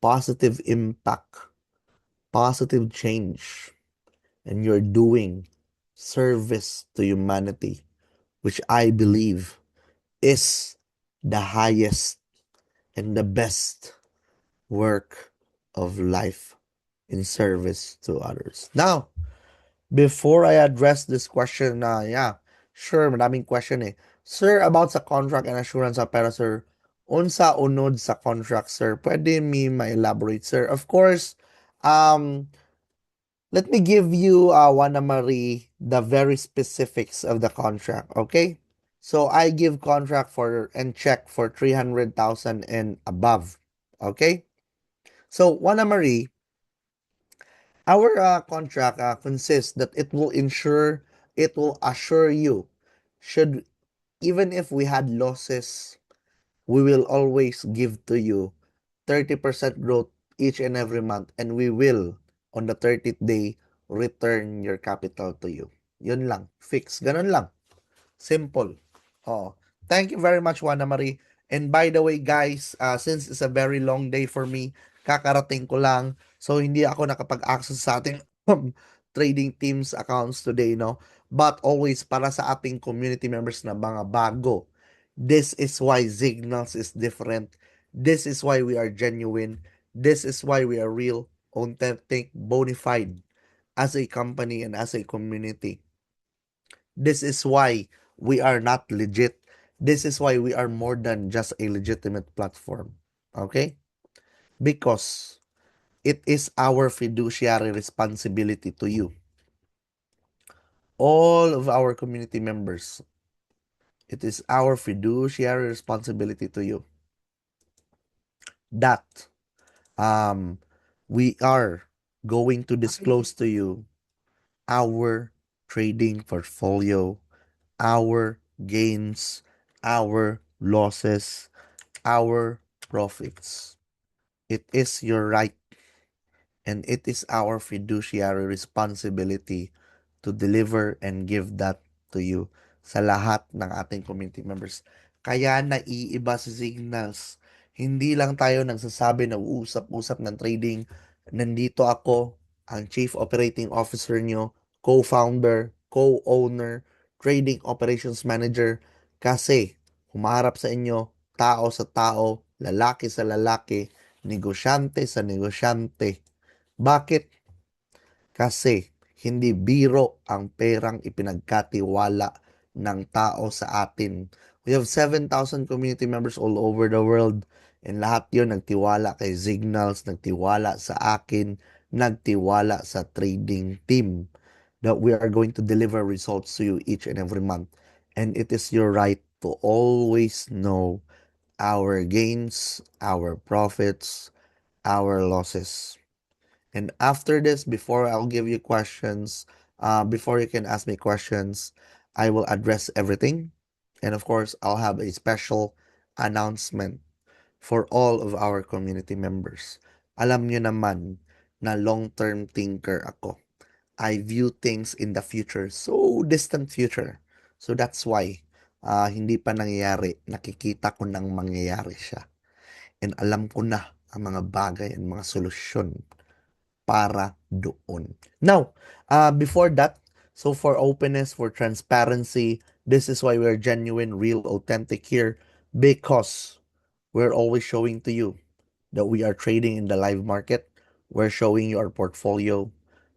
positive impact, positive change, and you're doing service to humanity, which I believe is the highest and the best work of life in service to others. Now, before I address this question, yeah, sure, madaming question eh. Sir, about sa contract and assurance pero sir, unsa unod sa contract, sir? Pwede mi ma-elaborate, sir? Of course, um, let me give you, Juana Marie, the very specifics of the contract, okay? So I give contract for and check for 300,000 and above, okay? So Juana Marie, our contract consists that it will assure you, should even if we had losses, we will always give to you 30% growth each and every month, and we will on the 30th day return your capital to you. Yun lang, fix, ganun lang. Simple. Oh, thank you very much, Juana Marie. And by the way, guys, since it's a very long day for me, kakarating ko lang. So, hindi ako nakapag-access sa ating trading teams accounts today, no? But always para sa ating community members na mga bago. This is why Signals is different. This is why we are genuine. This is why we are real, authentic, bona fide as a company and as a community. This is why we are not legit. This is why we are more than just a legitimate platform. Okay? Because it is our fiduciary responsibility to you, all of our community members. It is our fiduciary responsibility to you that um we are going to disclose to you our trading portfolio, our gains, our losses, our profits. It is your right and it is our fiduciary responsibility to deliver and give that to you sa lahat ng ating community members. Kaya naiiba si Signals. Hindi lang tayo nagsasabi na uusap-usap ng trading. Nandito ako, ang Chief Operating Officer nyo, co-founder, co-owner, trading operations manager, kasi humarap sa inyo, tao sa tao, lalaki sa lalaki, negosyante sa negosyante. Bakit? Kasi hindi biro ang perang ipinagkatiwala ng tao sa atin. We have 7,000 community members all over the world and lahat yun nagtiwala kay Signals, nagtiwala sa akin, nagtiwala sa trading team that we are going to deliver results to you each and every month. And it is your right to always know our gains, our profits, our losses. And after this, before I'll give you questions, before you can ask me questions, I will address everything. And of course, I'll have a special announcement for all of our community members. Alam nyo naman na long-term thinker ako. I view things in the future, so distant future. So that's why hindi pa nangyayari, nakikita ko nang mangyayari siya. And alam ko na ang mga bagay and mga solusyon para doon. Now, before that, so for openness, for transparency, this is why we're genuine, real, authentic here because we're always showing to you that we are trading in the live market. We're showing you our portfolio.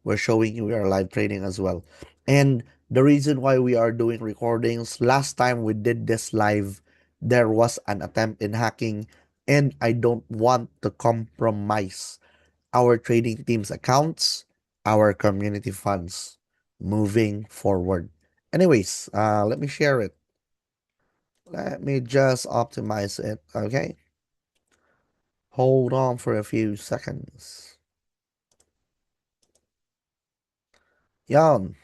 We're showing you our live trading as well. And the reason why we are doing recordings, last time we did this live, there was an attempt in hacking, and I don't want to compromise our trading team's accounts, our community funds moving forward. Anyways, let me share it. Let me just optimize it. Okay. Hold on for a few seconds. Yan.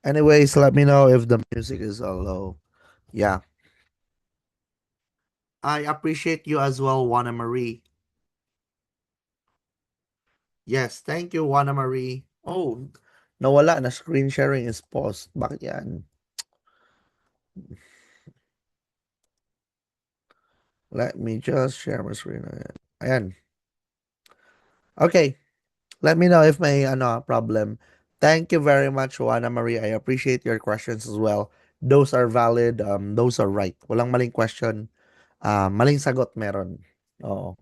Anyways, let me know if the music is low. Yeah. I appreciate you as well, Juana Marie. Yes, thank you, Juana Marie. Oh, nawala na screen sharing is paused. Bakit yan? Let me just share my screen again. Ayan. Okay. Let me know if may problem. Thank you very much, Juana Marie. I appreciate your questions as well. Those are valid. Those are right. Walang maling question. Maling sagot meron. Oo.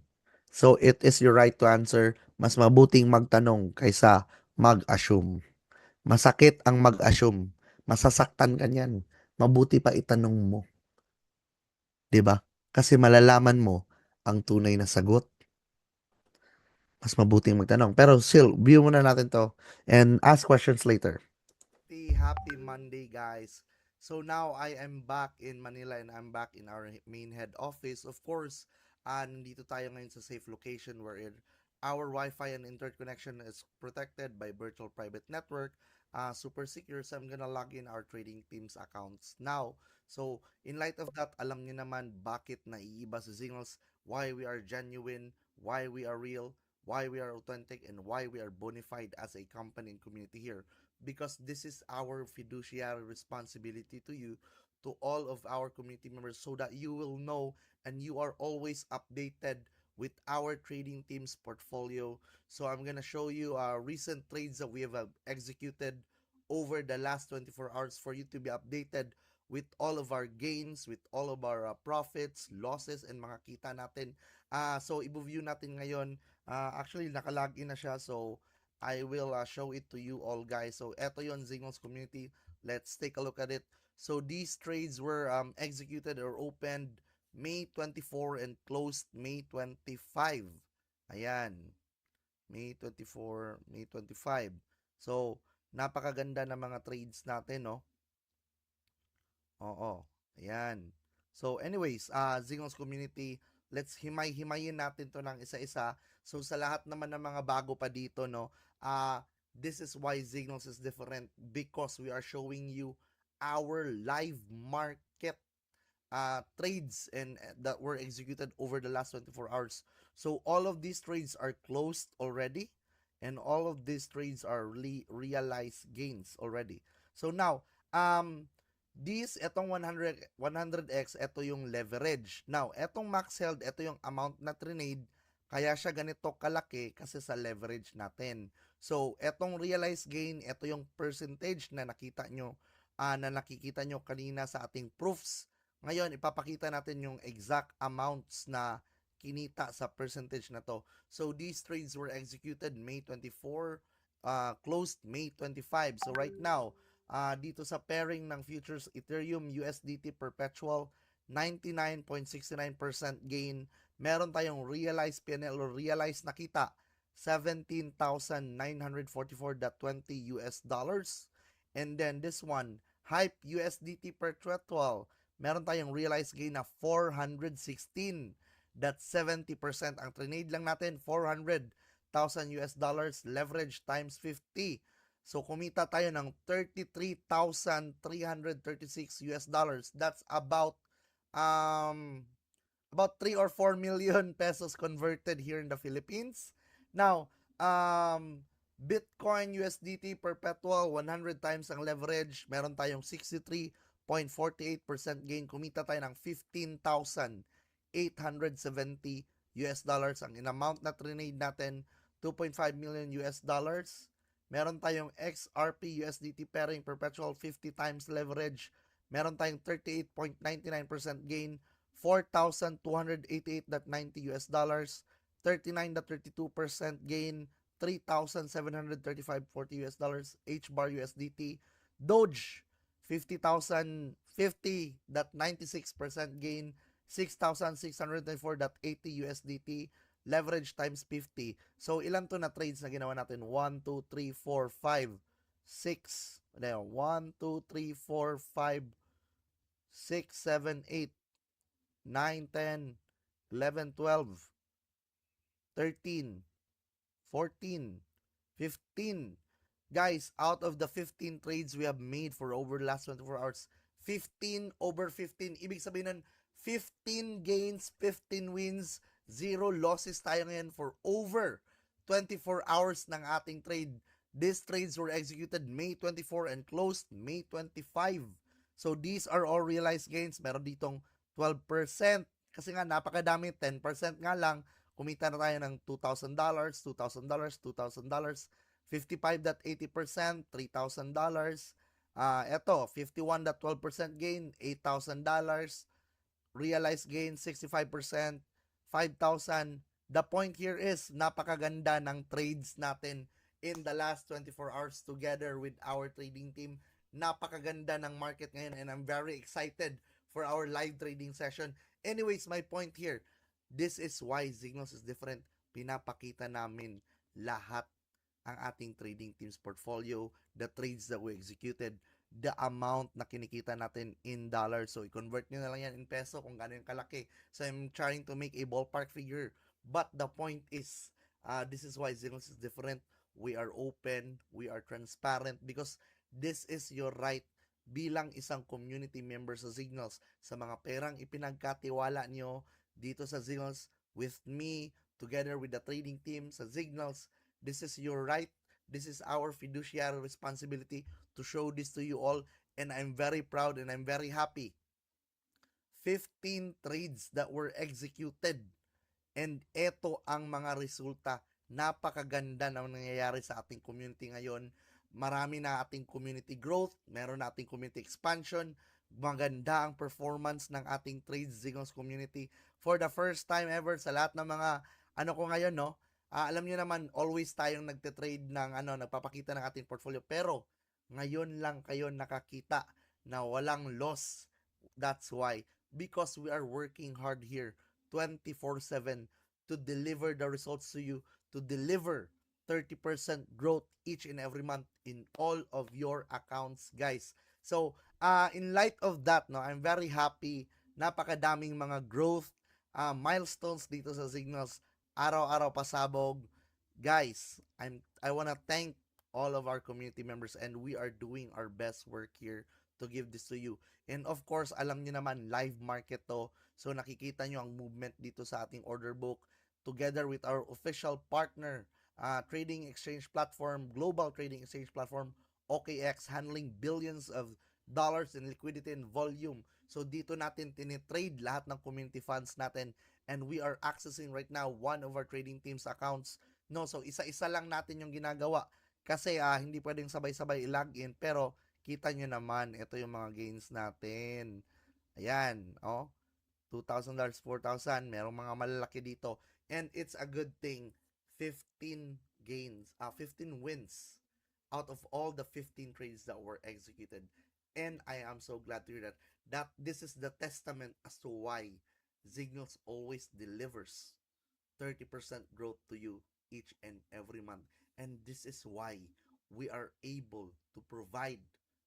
So, it is your right to answer. Mas mabuting magtanong kaysa mag-assume. Masakit ang mag-assume. Masasaktan ka niyan. Mabuti pa itanong mo. 'Di ba? Kasi malalaman mo ang tunay na sagot. Mas mabuting magtanong. Pero still, view muna natin to and ask questions later. Happy Monday, guys. So now I am back in Manila and I'm back in our main head office. Of course, nandito tayo ngayon sa safe location wherein our Wi-Fi and internet connection is protected by virtual private network. Super secure. So I'm gonna log in our trading team's accounts now. So in light of that, alam niyo naman bakit naiiba sa signals, why we are genuine, why we are real, why we are authentic, and why we are bona fide as a company and community here, because this is our fiduciary responsibility to you, to all of our community members, so that you will know and you are always updated with our trading team's portfolio. So I'm gonna show you recent trades that we have executed over the last 24 hours for you to be updated with all of our gains, with all of our profits, losses, and mga kita natin. So, i-view natin ngayon. Actually, nakalagin na siya. So, I will show it to you all, guys. So, eto yon Zingos community. Let's take a look at it. So, these trades were executed or opened May 24 and closed May 25. Ayan. May 24, May 25. So, napakaganda ng mga trades natin, no? Oo. Ayan. So, anyways, Zingos community, let's himay-himayin natin to ng isa-isa. So, sa lahat naman ng mga bago pa dito, no, this is why Zingos is different, because we are showing you our live market trades and that were executed over the last 24 hours. So, all of these trades are closed already, and all of these trades are realized gains already. So, now, etong 100x, ito yung leverage. Now, etong max held, ito yung amount na trade, kaya siya ganito kalaki kasi sa leverage natin. So, etong realized gain, ito yung percentage na nakita nyo, na nakikita nyo kanina sa ating proofs. Ngayon, ipapakita natin yung exact amounts na kinita sa percentage na to. So, these trades were executed May 24, closed May 25. So, right now, dito sa pairing ng futures Ethereum USDT perpetual, 99.69% gain. Meron tayong realized PNL or realized nakita, 17,944.20 US dollars. And then this one, Hype USDT perpetual, meron tayong realized gain na 416. That's 70%. Ang trade lang natin, 400,000 US dollars, leverage times 50. So, kumita tayo ng 33,336 US dollars. That's about 3 or 4 million pesos converted here in the Philippines. Now, Bitcoin USDT perpetual, 100 times ang leverage. Meron tayong 63.48% gain. Kumita tayo ng 15,870 US dollars. Ang in-amount na trade natin, 2.5 million US dollars. Meron tayong XRP USDT pairing perpetual, 50 times leverage. Meron tayong 38.99% gain, $4,288.90 US dollars, 39.32% gain, 3,735.40 US dollars, HBAR USDT, Doge, 50,050.96% gain, 6,604.80 USDT, leverage times 50. So, ilan to na trades na ginawa natin? 1, 2, 3, 4, 5, 6. 1, 2, 3, 4, 5, 6, 7, 8, 9, 10, 11, 12, 13, 14, 15. Guys, out of the 15 trades we have made for over the last 24 hours, 15 over 15. Ibig sabihin nun, 15 gains, 15 wins, 0 losses tayo ngayon for over 24 hours ng ating trade. These trades were executed May 24 and closed May 25. So these are all realized gains. Meron ditong 12%. Kasi nga napakadami, 10% nga lang. Kumita na tayo ng $2,000, $2,000, $2,000, 55.80%, $3,000. Eto, 51.12% gain, $8,000. Realized gain, 65%, 5,000. The point here is, napakaganda ng trades natin in the last 24 hours together with our trading team. Napakaganda ng market ngayon and I'm very excited for our live trading session. Anyways, my point here, this is why Zignals is different. Pinapakita namin lahat ang ating trading team's portfolio, the trades that we executed, the amount na kinikita natin in dollars. So, i-convert nyo na lang yan in peso kung gano'n kalaki. So, I'm trying to make a ballpark figure. But the point is, this is why Zignals is different. We are open, we are transparent because this is your right bilang isang community member sa Zignals. Sa mga perang ipinagkatiwala nyo dito sa Zignals with me, together with the trading team sa Zignals, this is your right. This is our fiduciary responsibility to show this to you all. And I'm very proud and I'm very happy. 15 trades that were executed. And eto ang mga resulta. Napakaganda na nangyayari sa ating community ngayon. Marami na ating community growth. Meron na ating community expansion. Maganda ang performance ng ating Trades Zignals community. For the first time ever sa lahat ng mga ko ngayon, no? Alam niyo naman, always tayong nagte-trade ng nagpapakita ng ating portfolio. Pero, ngayon lang kayo nakakita na walang loss. That's why. Because we are working hard here 24/7 to deliver the results to you, to deliver 30% growth each and every month in all of your accounts, guys. So, in light of that, no, I'm very happy. Napakadaming mga growth milestones dito sa Zignals. Araw-araw pasabog. Guys, I wanna thank all of our community members and we are doing our best work here to give this to you. And of course, alam niyo naman, live market to. So nakikita niyo ang movement dito sa ating order book together with our official partner, trading exchange platform, global trading exchange platform, OKX, handling billions of dollars in liquidity and volume. So dito natin tinitrade lahat ng community funds natin and we are accessing right now one of our trading team's accounts. No, so isa-isa lang natin yung ginagawa kasi hindi pwedeng sabay-sabay i-login pero kita nyo naman, ito yung mga gains natin. Ayan, $2,000, $4,000, merong mga malalaki dito. And it's a good thing, 15 gains, 15 wins out of all the 15 trades that were executed. And I am so glad to hear that this is the testament as to why Zignals always delivers 30% growth to you each and every month. And this is why we are able to provide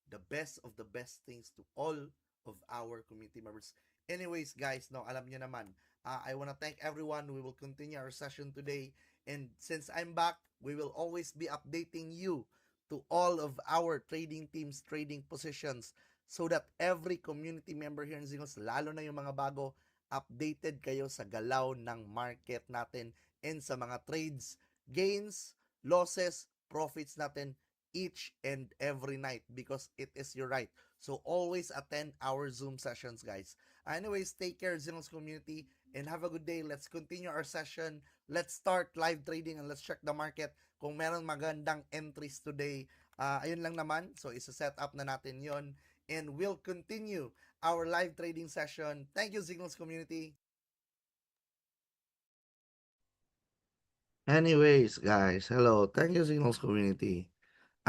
the best of the best things to all of our community members. Anyways, guys, no, alam nyo naman, I want to thank everyone. We will continue our session today. And since I'm back, we will always be updating you to all of our trading teams, trading positions, so that every community member here in Zignals, lalo na yung mga bago, updated kayo sa galaw ng market natin and sa mga trades, gains, losses, profits natin each and every night because it is your right. So always attend our Zoom sessions, guys. Anyways, take care, Zignals community, and have a good day. Let's continue our session. Let's start live trading and let's check the market. Kung meron magandang entries today, ayun lang naman. So isa-set up na natin yon and we'll continue our live trading session. Thank you, Signals community. Anyways, guys, hello. Thank you, Signals community.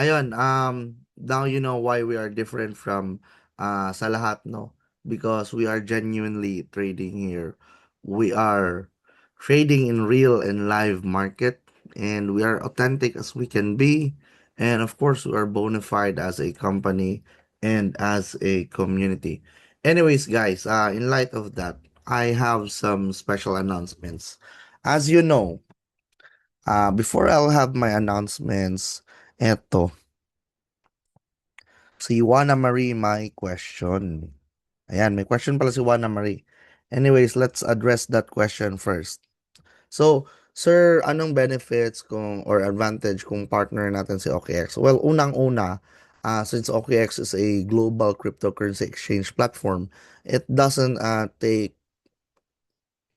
Ayun, now you know why we are different from sa lahat, no? Because we are genuinely trading here. We are trading in real and live market, and we are authentic as we can be. And of course, we are bona fide as a company and as a community. Anyways, guys, in light of that, I have some special announcements. As you know, before I'll have my announcements, eto, si Juana Marie may question. Ayan, may question pala si Juana Marie. Anyways, let's address that question first. So, sir, anong benefits kung or advantage kung partner natin si OKX? Well, unang-una, since OKX is a global cryptocurrency exchange platform, it doesn't take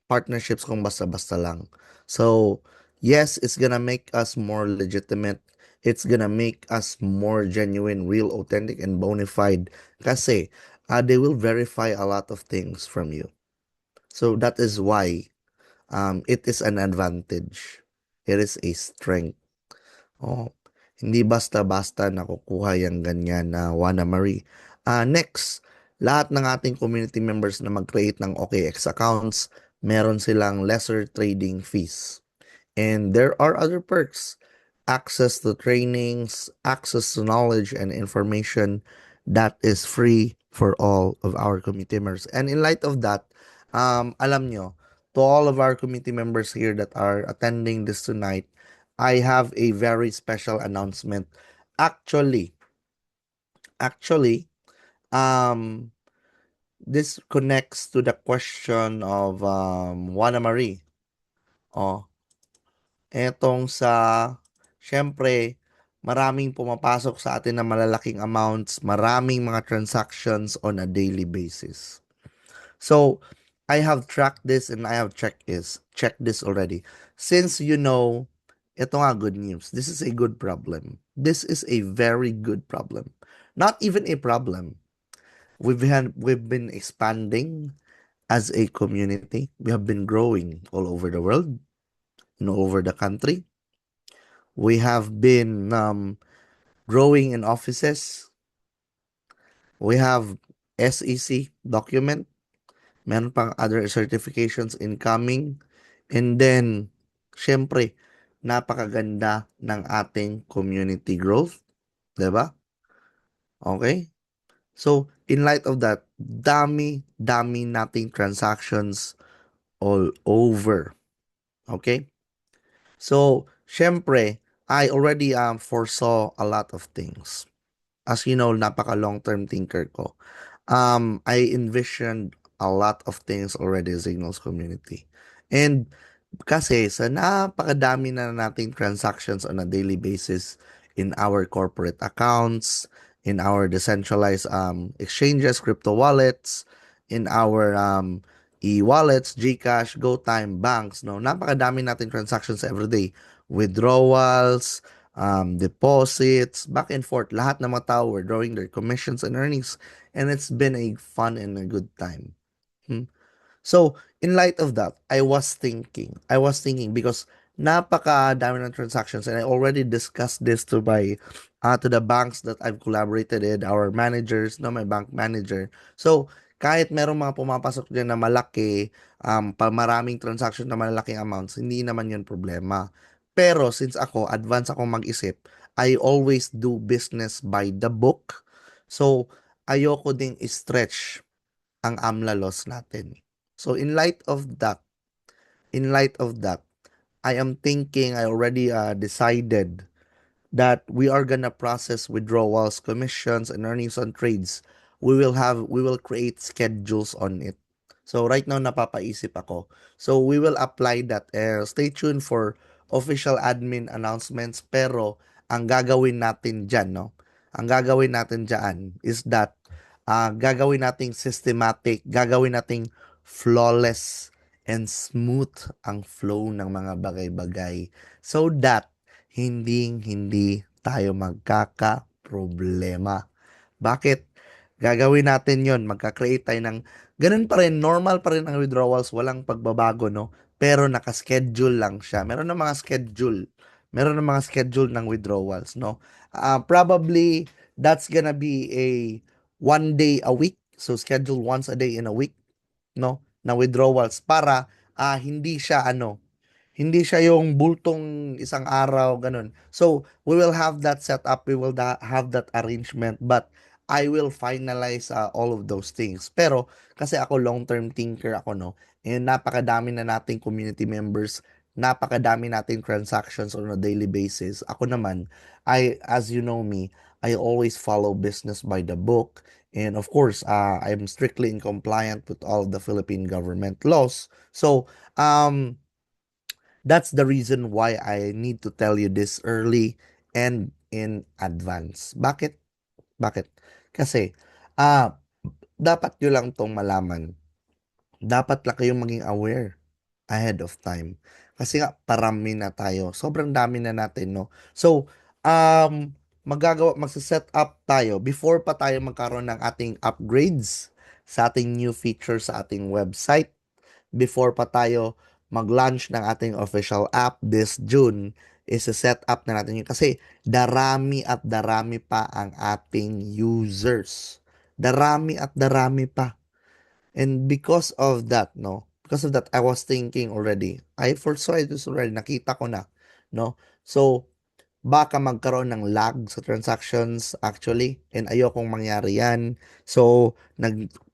partnerships kung basta-basta lang. So, yes, it's gonna make us more legitimate. It's gonna make us more genuine, real, authentic, and bona fide. Kasi, they will verify a lot of things from you. So, that is why it is an advantage. It is a strength. Oh, hindi basta-basta nakukuha yung ganyan na Juana Marie. Next, lahat ng ating community members na mag-create ng OKX accounts, meron silang lesser trading fees. And there are other perks: access to trainings, access to knowledge and information that is free for all of our community members. And in light of that, alam nyo, to all of our community members here that are attending this tonight, I have a very special announcement. Actually, actually, um, this connects to the question of Juana Marie. Oh, etong sa, syempre, maraming pumapasok sa atin na malalaking amounts, maraming mga transactions on a daily basis. So, I have tracked this and I have checked this already. Since you know, ito nga good news. This is a good problem. This is a very good problem. Not even a problem. We've been expanding as a community. We have been growing all over the world and all over the country. We have been growing in offices. We have SEC document. Meron pang other certifications incoming. And then, syempre, napakaganda ng ating community growth. 'Di ba? Okay? So, in light of that, dami nating transactions all over. Okay? So, syempre, I already foresaw a lot of things. As you know, napaka long-term thinker ko. I envisioned a lot of things already in Signals community. And kasi sa napakadami na nating transactions on a daily basis in our corporate accounts, in our decentralized exchanges, crypto wallets, in our e-wallets, GCash, GoTime, banks, no? Napakadami nating transactions every day. Withdrawals, deposits, back and forth. Lahat ng mga tao were drawing their commissions and earnings, and it's been a fun and a good time. Hmm? So, in light of that, I was thinking because napakadami ng transactions, and I already discussed this to the banks that I've collaborated with, our managers, no, my bank manager. So, kahit merong mga pumapasok diyan na malaki, maraming transaction na malalaking amounts, hindi naman 'yun problema. Pero since ako, advance ako mag-isip, I always do business by the book. So, ayoko ding i-stretch ang AMLA laws natin. So in light of that, I am thinking, I already decided that we are gonna process withdrawals, commissions, and earnings on trades. We will create schedules on it. So right now napapaisip ako. So we will apply that. Stay tuned for official admin announcements. Pero ang gagawin natin dyan, no? Ang gagawin natin dyan is that gagawin nating systematic, gagawin nating flawless and smooth ang flow ng mga bagay-bagay so that hindi tayo magkaka-problema. Bakit? Gagawin natin yon, magka-create tayo ng, ganun pa rin, normal pa rin ang withdrawals, walang pagbabago, no? Pero naka-schedule lang siya. Meron ng mga schedule ng withdrawals, no? Probably, that's gonna be a 1 day a week. So, schedule once a day in a week, no? Na withdrawals para hindi siya yung bultong isang araw, ganun. So, we will have that set up, we will have that arrangement, but I will finalize all of those things. Pero, kasi ako long-term thinker ako, no? And napakadami na nating community members, napakadami nating transactions on a daily basis. Ako naman, as you know me, I always follow business by the book. And of course, I'm strictly in compliant with all the Philippine government laws. So, that's the reason why I need to tell you this early and in advance. Bakit? Bakit? Kasi, ah, dapat nyo lang tong malaman. Dapat lang kayong maging aware ahead of time. Kasi nga, parami na tayo. Sobrang dami na natin, no? So, magsa-set up tayo before pa tayo magkaroon ng ating upgrades sa ating new feature sa ating website, before pa tayo mag-launch ng ating official app this June, is set up na natin yun. Kasi darami at darami pa ang ating users. Darami at darami pa. And because of that, no? Because of that, I was thinking already. I foresaw this already. Nakita ko na, no? So, baka magkaroon ng lag sa transactions actually, and ayokong mangyari yan. So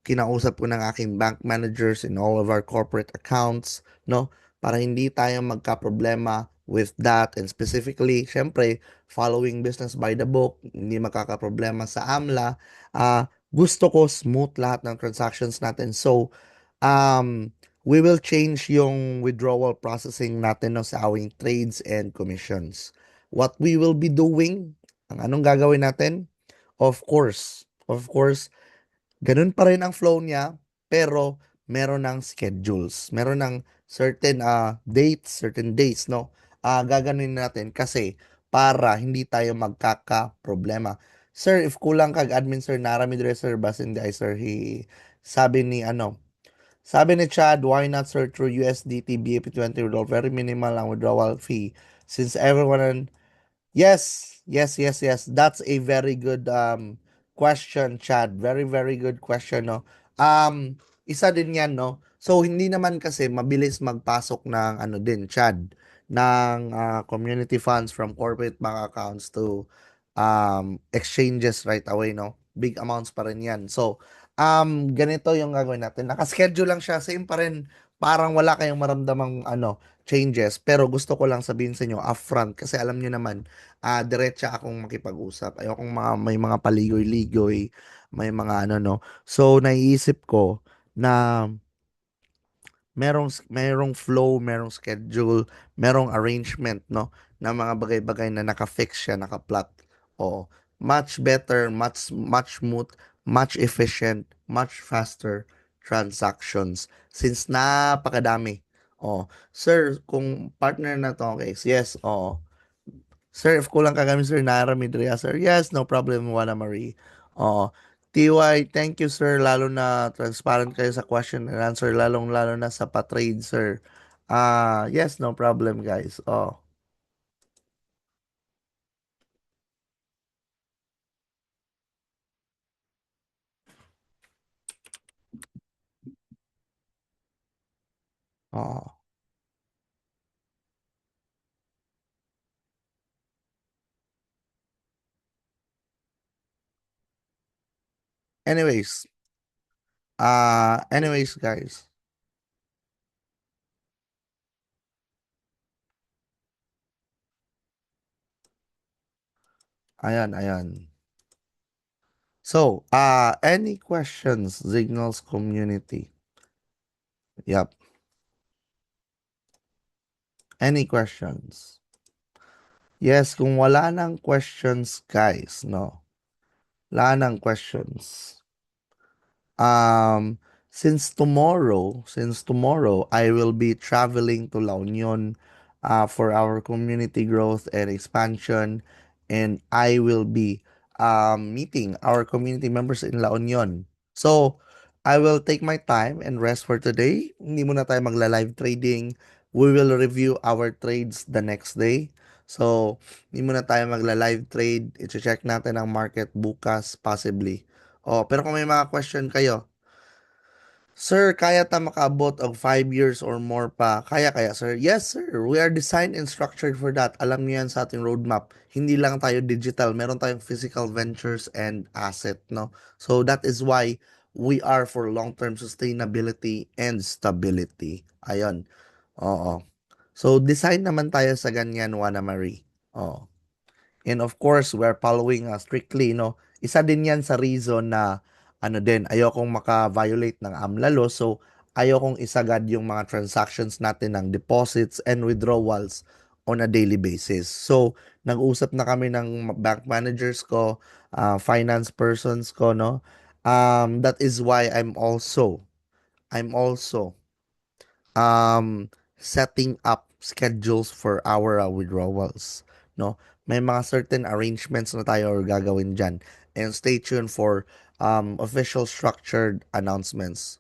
kinausap ko ng aking bank managers in all of our corporate accounts, no, para hindi tayo magka-problema with that. And specifically, syempre, following business by the book, hindi magkakaproblema sa AMLA. Gusto ko smooth lahat ng transactions natin. So we will change yung withdrawal processing natin, no, sa awing trades and commissions. What we will be doing, ang anong gagawin natin? Of course, ganun pa rin ang flow niya, pero meron ng schedules. Meron ng certain dates, certain days, no? Gaganunin natin kasi para hindi tayo magkaka-problema. Sir, if kulang kag admin sir, narami dire sir, basin di ay sir, sabi ni ano, sabi ni Chad, why not sir through USDT BAP20 withdrawal? Very minimal ang withdrawal fee. Since everyone. Yes, yes, yes, yes. That's a very good question, Chad. Very, very good question, no. Isa din 'yan, no. So hindi naman kasi mabilis magpasok ng ano din, Chad, ng community funds from corporate bank accounts to exchanges right away, no. Big amounts pa rin 'yan. So, ganito yung gagawin natin. Naka-schedule lang siya, same pa rin. Parang wala kayong maramdamang changes, pero gusto ko lang sabihin sa inyo upfront kasi alam niyo naman, diretsa akong makipag-usap. Ayokong may mga paligoy-ligoy, may mga ano, no. So, naiisip ko na merong flow, merong schedule, merong arrangement, no, na mga bagay-bagay na naka-fix siya, naka-plot. O, much better, much smooth, much efficient, much faster transactions since napakadami. Oh, sir, kung partner na to, okay, yes, oh. Sir, if kulang ka kami, sir, Nara Midria, sir. Yes, no problem, Wala Marie. Oo. TY, thank you, sir. Lalo na transparent kayo sa question and answer, lalong-lalo na sa pa-trade, sir. Yes, no problem, guys. Oh. Oh. Anyways, guys. Ayan, ayan. So, any questions, Signals community? Yep. Any questions? Yes, kung wala nang questions, guys, no? Wala nang questions. Um, since tomorrow, I will be traveling to La Union for our community growth and expansion, and I will be meeting our community members in La Union. So, I will take my time and rest for today. Hindi muna tayo magla-live trading. We will review our trades the next day. So, hindi muna tayo magla-live trade. I-check natin ang market bukas, possibly. Oh, pero kung may mga question kayo, Sir, kaya ta makaabot og 5 years or more pa? Kaya, sir? Yes, sir. We are designed and structured for that. Alam niyo yan sa ating roadmap. Hindi lang tayo digital. Meron tayong physical ventures and asset, no? So, that is why we are for long-term sustainability and stability. Ayon. Oo. So, design naman tayo sa ganyan, Juana Marie. Oo. And of course, we're following strictly, no? Isa din yan sa reason na ano din, ayokong maka-violate ng AMLA law. So, ayokong isagad yung mga transactions natin ng deposits and withdrawals on a daily basis. So, nag-usap na kami ng bank managers ko, finance persons ko, no? That is why I'm also setting up schedules for our withdrawals, no? May mga certain arrangements na tayo or gagawin dyan. And stay tuned for official structured announcements.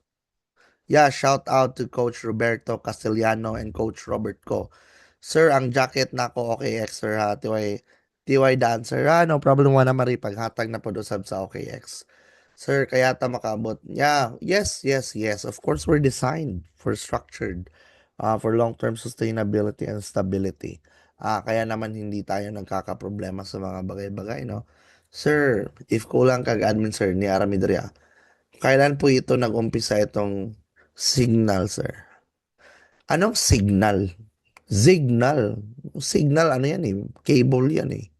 Yeah, shout out to Coach Roberto Castellano and Coach Robert Co. Sir, ang jacket na ko OKX, sir ha. TY Dancer. No problem, wala mari paghatag na po dosab sa OKX. Sir, kaya ta makaabot. Yeah, yes. Of course, we're designed for structured, for long-term sustainability and stability. Kaya naman hindi tayo nagkakaproblema sa mga bagay-bagay, no? Sir, if kulang kag admin, sir, ni Aramidria, kailan po ito nag-umpisa itong signal, sir? Anong signal? Signal. Signal, ano yan eh? Cable yan eh.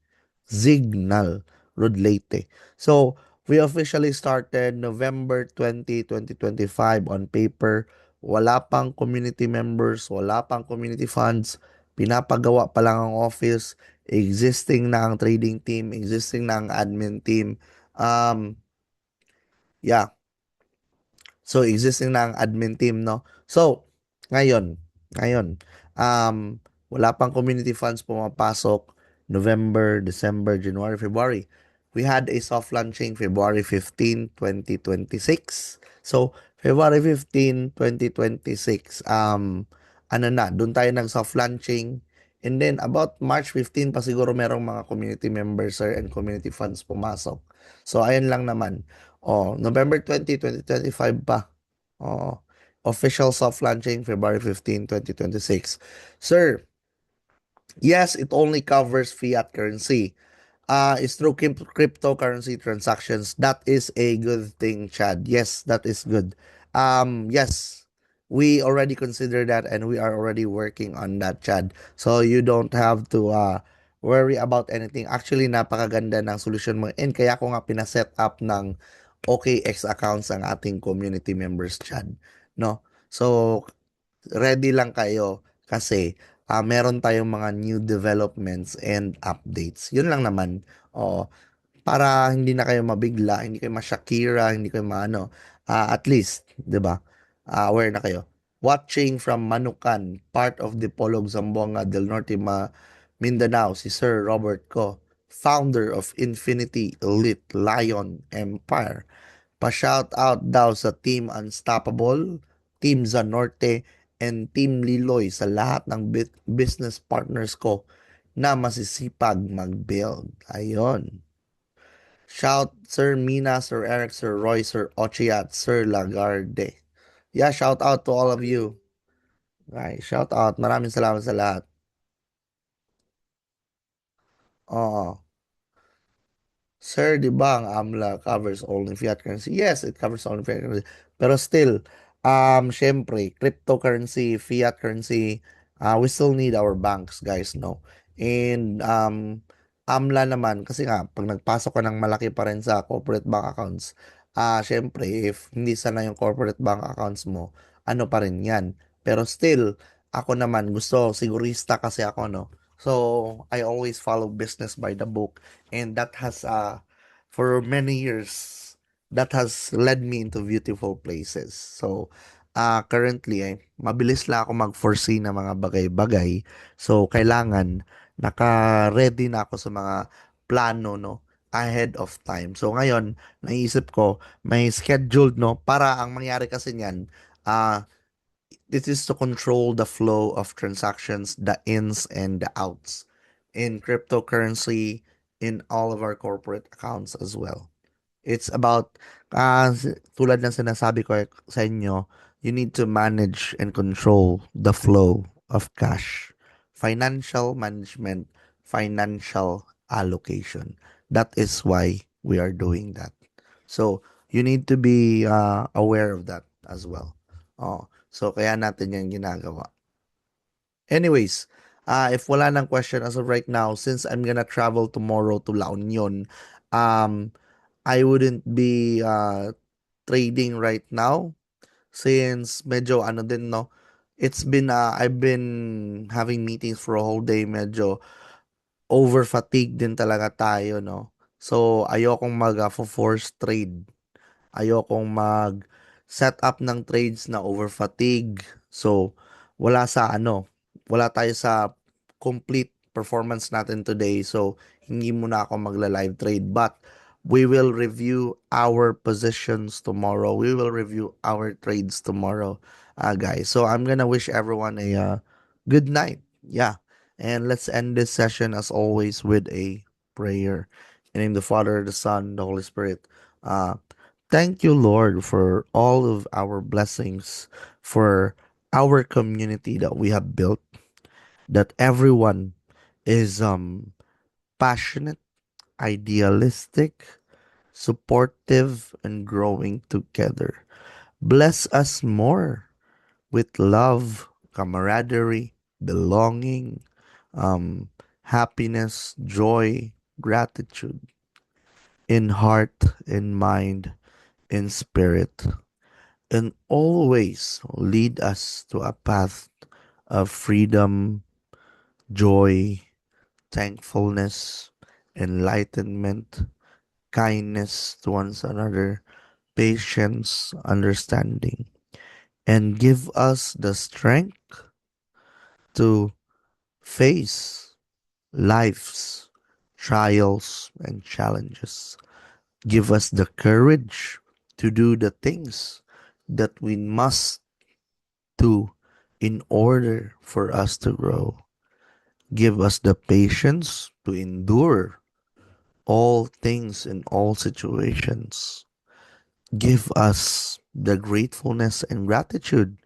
Signal. Rod Leyte. So, we officially started November 20, 2025 on paper. Wala pang community members, wala pang community funds. Pinapagawa pa lang ang office. Existing na ang trading team, existing na ang admin team. Yeah, so, existing na ang admin team, no? So, ngayon, wala pang community funds pumapasok November, December, January, February. We had a soft launching February 15, 2026. So, February 15, 2026, ano na, doon tayo nag-soft launching. And then, about March 15 pa siguro merong mga community members, sir, and community funds pumasok. So, ayun lang naman. Oh, November 20, 2025 pa. Oh, official soft launching February 15, 2026. Sir, yes, it only covers fiat currency. Is through cryptocurrency transactions. That is a good thing, Chad. Yes, that is good. Yes, we already consider that and we are already working on that, Chad. So you don't have to worry about anything. Actually, napakaganda ng solution mo. And kaya ko nga pinaset up ng OKX accounts ang ating community members, Chad. No? So, ready lang kayo kasi meron tayong mga new developments and updates. Yun lang naman. Oo, para hindi na kayo mabigla, hindi kayo ma-Shakira, hindi kayo maano. At least, 'di ba? Aware na kayo. Watching from Manukan, part of the Polog Zamboanga del Norte, Mindanao, si Sir Robert Co, founder of Infinity Elite Lion Empire. Pa-shout out daw sa Team Unstoppable, Team Zanorte, and Team Liloy sa lahat ng business partners ko na masisipag mag-build. Ayon. Shout Sir Mina, Sir Eric, Sir Roy, Sir Ochiat, Sir Lagarde. Yeah, shout out to all of you. Right, shout out. Maraming salamat sa lahat. Oo. Sir, di ba ang AMLA covers only fiat currency? Yes, it covers only fiat currency. Pero still, syempre, cryptocurrency, fiat currency, we still need our banks, guys, no? And AMLA naman, kasi nga, pag nagpasok ka ng malaki pa rin sa corporate bank accounts, syempre, if hindi sana yung corporate bank accounts mo, ano pa rin yan. Pero still, ako naman, gusto, sigurista kasi ako, no? So, I always follow business by the book. And that has for many years that has led me into beautiful places. So currently mabilis lang ako mag-foresee ng mga bagay-bagay. So kailangan naka-ready na ako sa mga plano, no, ahead of time. So ngayon, naisip ko, may scheduled, no? Para ang mangyari kasi niyan, ah, this is to control the flow of transactions, the ins and the outs in cryptocurrency, in all of our corporate accounts as well. It's about, tulad ng sinasabi ko sa inyo, you need to manage and control the flow of cash. Financial management, financial allocation. That is why we are doing that. So, you need to be aware of that as well. Oh, so kaya natin yan ginagawa. Anyways, if wala nang question as of right now, since I'm gonna travel tomorrow to La Union, um, I wouldn't be trading right now since medyo ano din, no, I've been having meetings for a whole day, medyo over fatigue din talaga tayo, no. So ayokong mag force trade, ayokong mag set up ng trades na over fatigue. So wala sa ano, wala tayo sa complete performance natin today. So hindi muna ako magla-live trade, but we will review our positions tomorrow. We will review our trades tomorrow, guys. So I'm gonna wish everyone a good night. Yeah. And let's end this session as always with a prayer. In the name of the Father, the Son, the Holy Spirit. Uh, Thank you, Lord, for all of our blessings, for our community that we have built, that everyone is passionate, idealistic, supportive, and growing together. Bless us more with love, camaraderie, belonging, happiness, joy, gratitude in heart, in mind, in spirit, and always lead us to a path of freedom, joy, thankfulness, enlightenment, kindness to one another, patience, understanding, and give us the strength to face life's trials and challenges. Give us the courage to do the things that we must do in order for us to grow. Give us the patience to endure all things in all situations. Give us the gratefulness and gratitude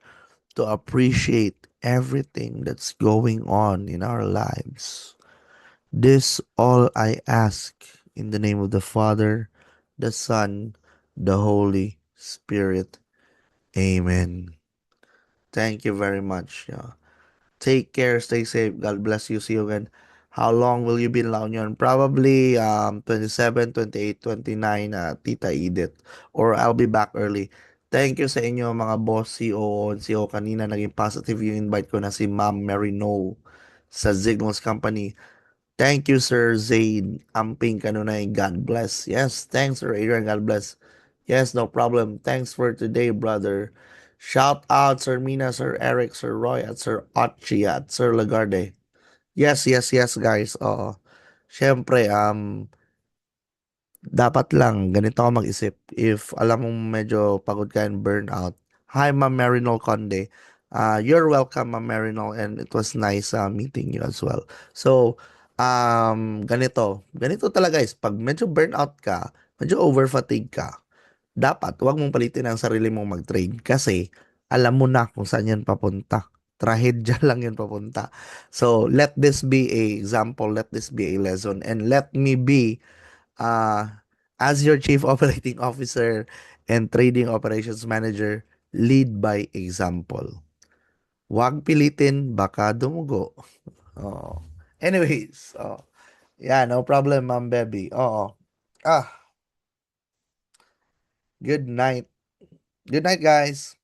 to appreciate everything that's going on in our lives. This all I ask in the name of the Father, the Son, the Holy Spirit. Amen. Thank you very much. Yeah. Take care, stay safe. God bless you. See you again. How long will you be in La Union? Probably 27, 28, 29, Tita Edith. Or I'll be back early. Thank you sa inyo mga boss, CEO, and CEO kanina. Naging positive yung invite ko na si Ma'am Mary No sa Signals Company. Thank you, Sir Zaid. Amping kanunay. God bless. Yes, thanks, Sir Adrian. God bless. Yes, no problem. Thanks for today, brother. Shout out, Sir Mina, Sir Eric, Sir Roy, at Sir Archie, at Sir Lagarde. Yes, yes, yes, guys. Oo. Siyempre, dapat lang, ganito ako mag-isip. If alam mong medyo pagod ka and burnout, hi, Ma'am Marinol Conde. You're welcome, Ma'am Marinol, and it was nice meeting you as well. So, ganito talaga guys, pag medyo burnout ka, medyo over-fatigue ka, dapat huwag mong palitin ang sarili mong mag-trade kasi alam mo na kung saan yan papunta. Trahedya lang yun papunta. So, let this be a example, let this be a lesson, and let me be uh, as your Chief Operating Officer and Trading Operations Manager, lead by example. Huwag pilitin, baka dumugo. Oh. Anyways, yeah, no problem, Ma'am Baby. Oo. Ah, good night. Good night, guys.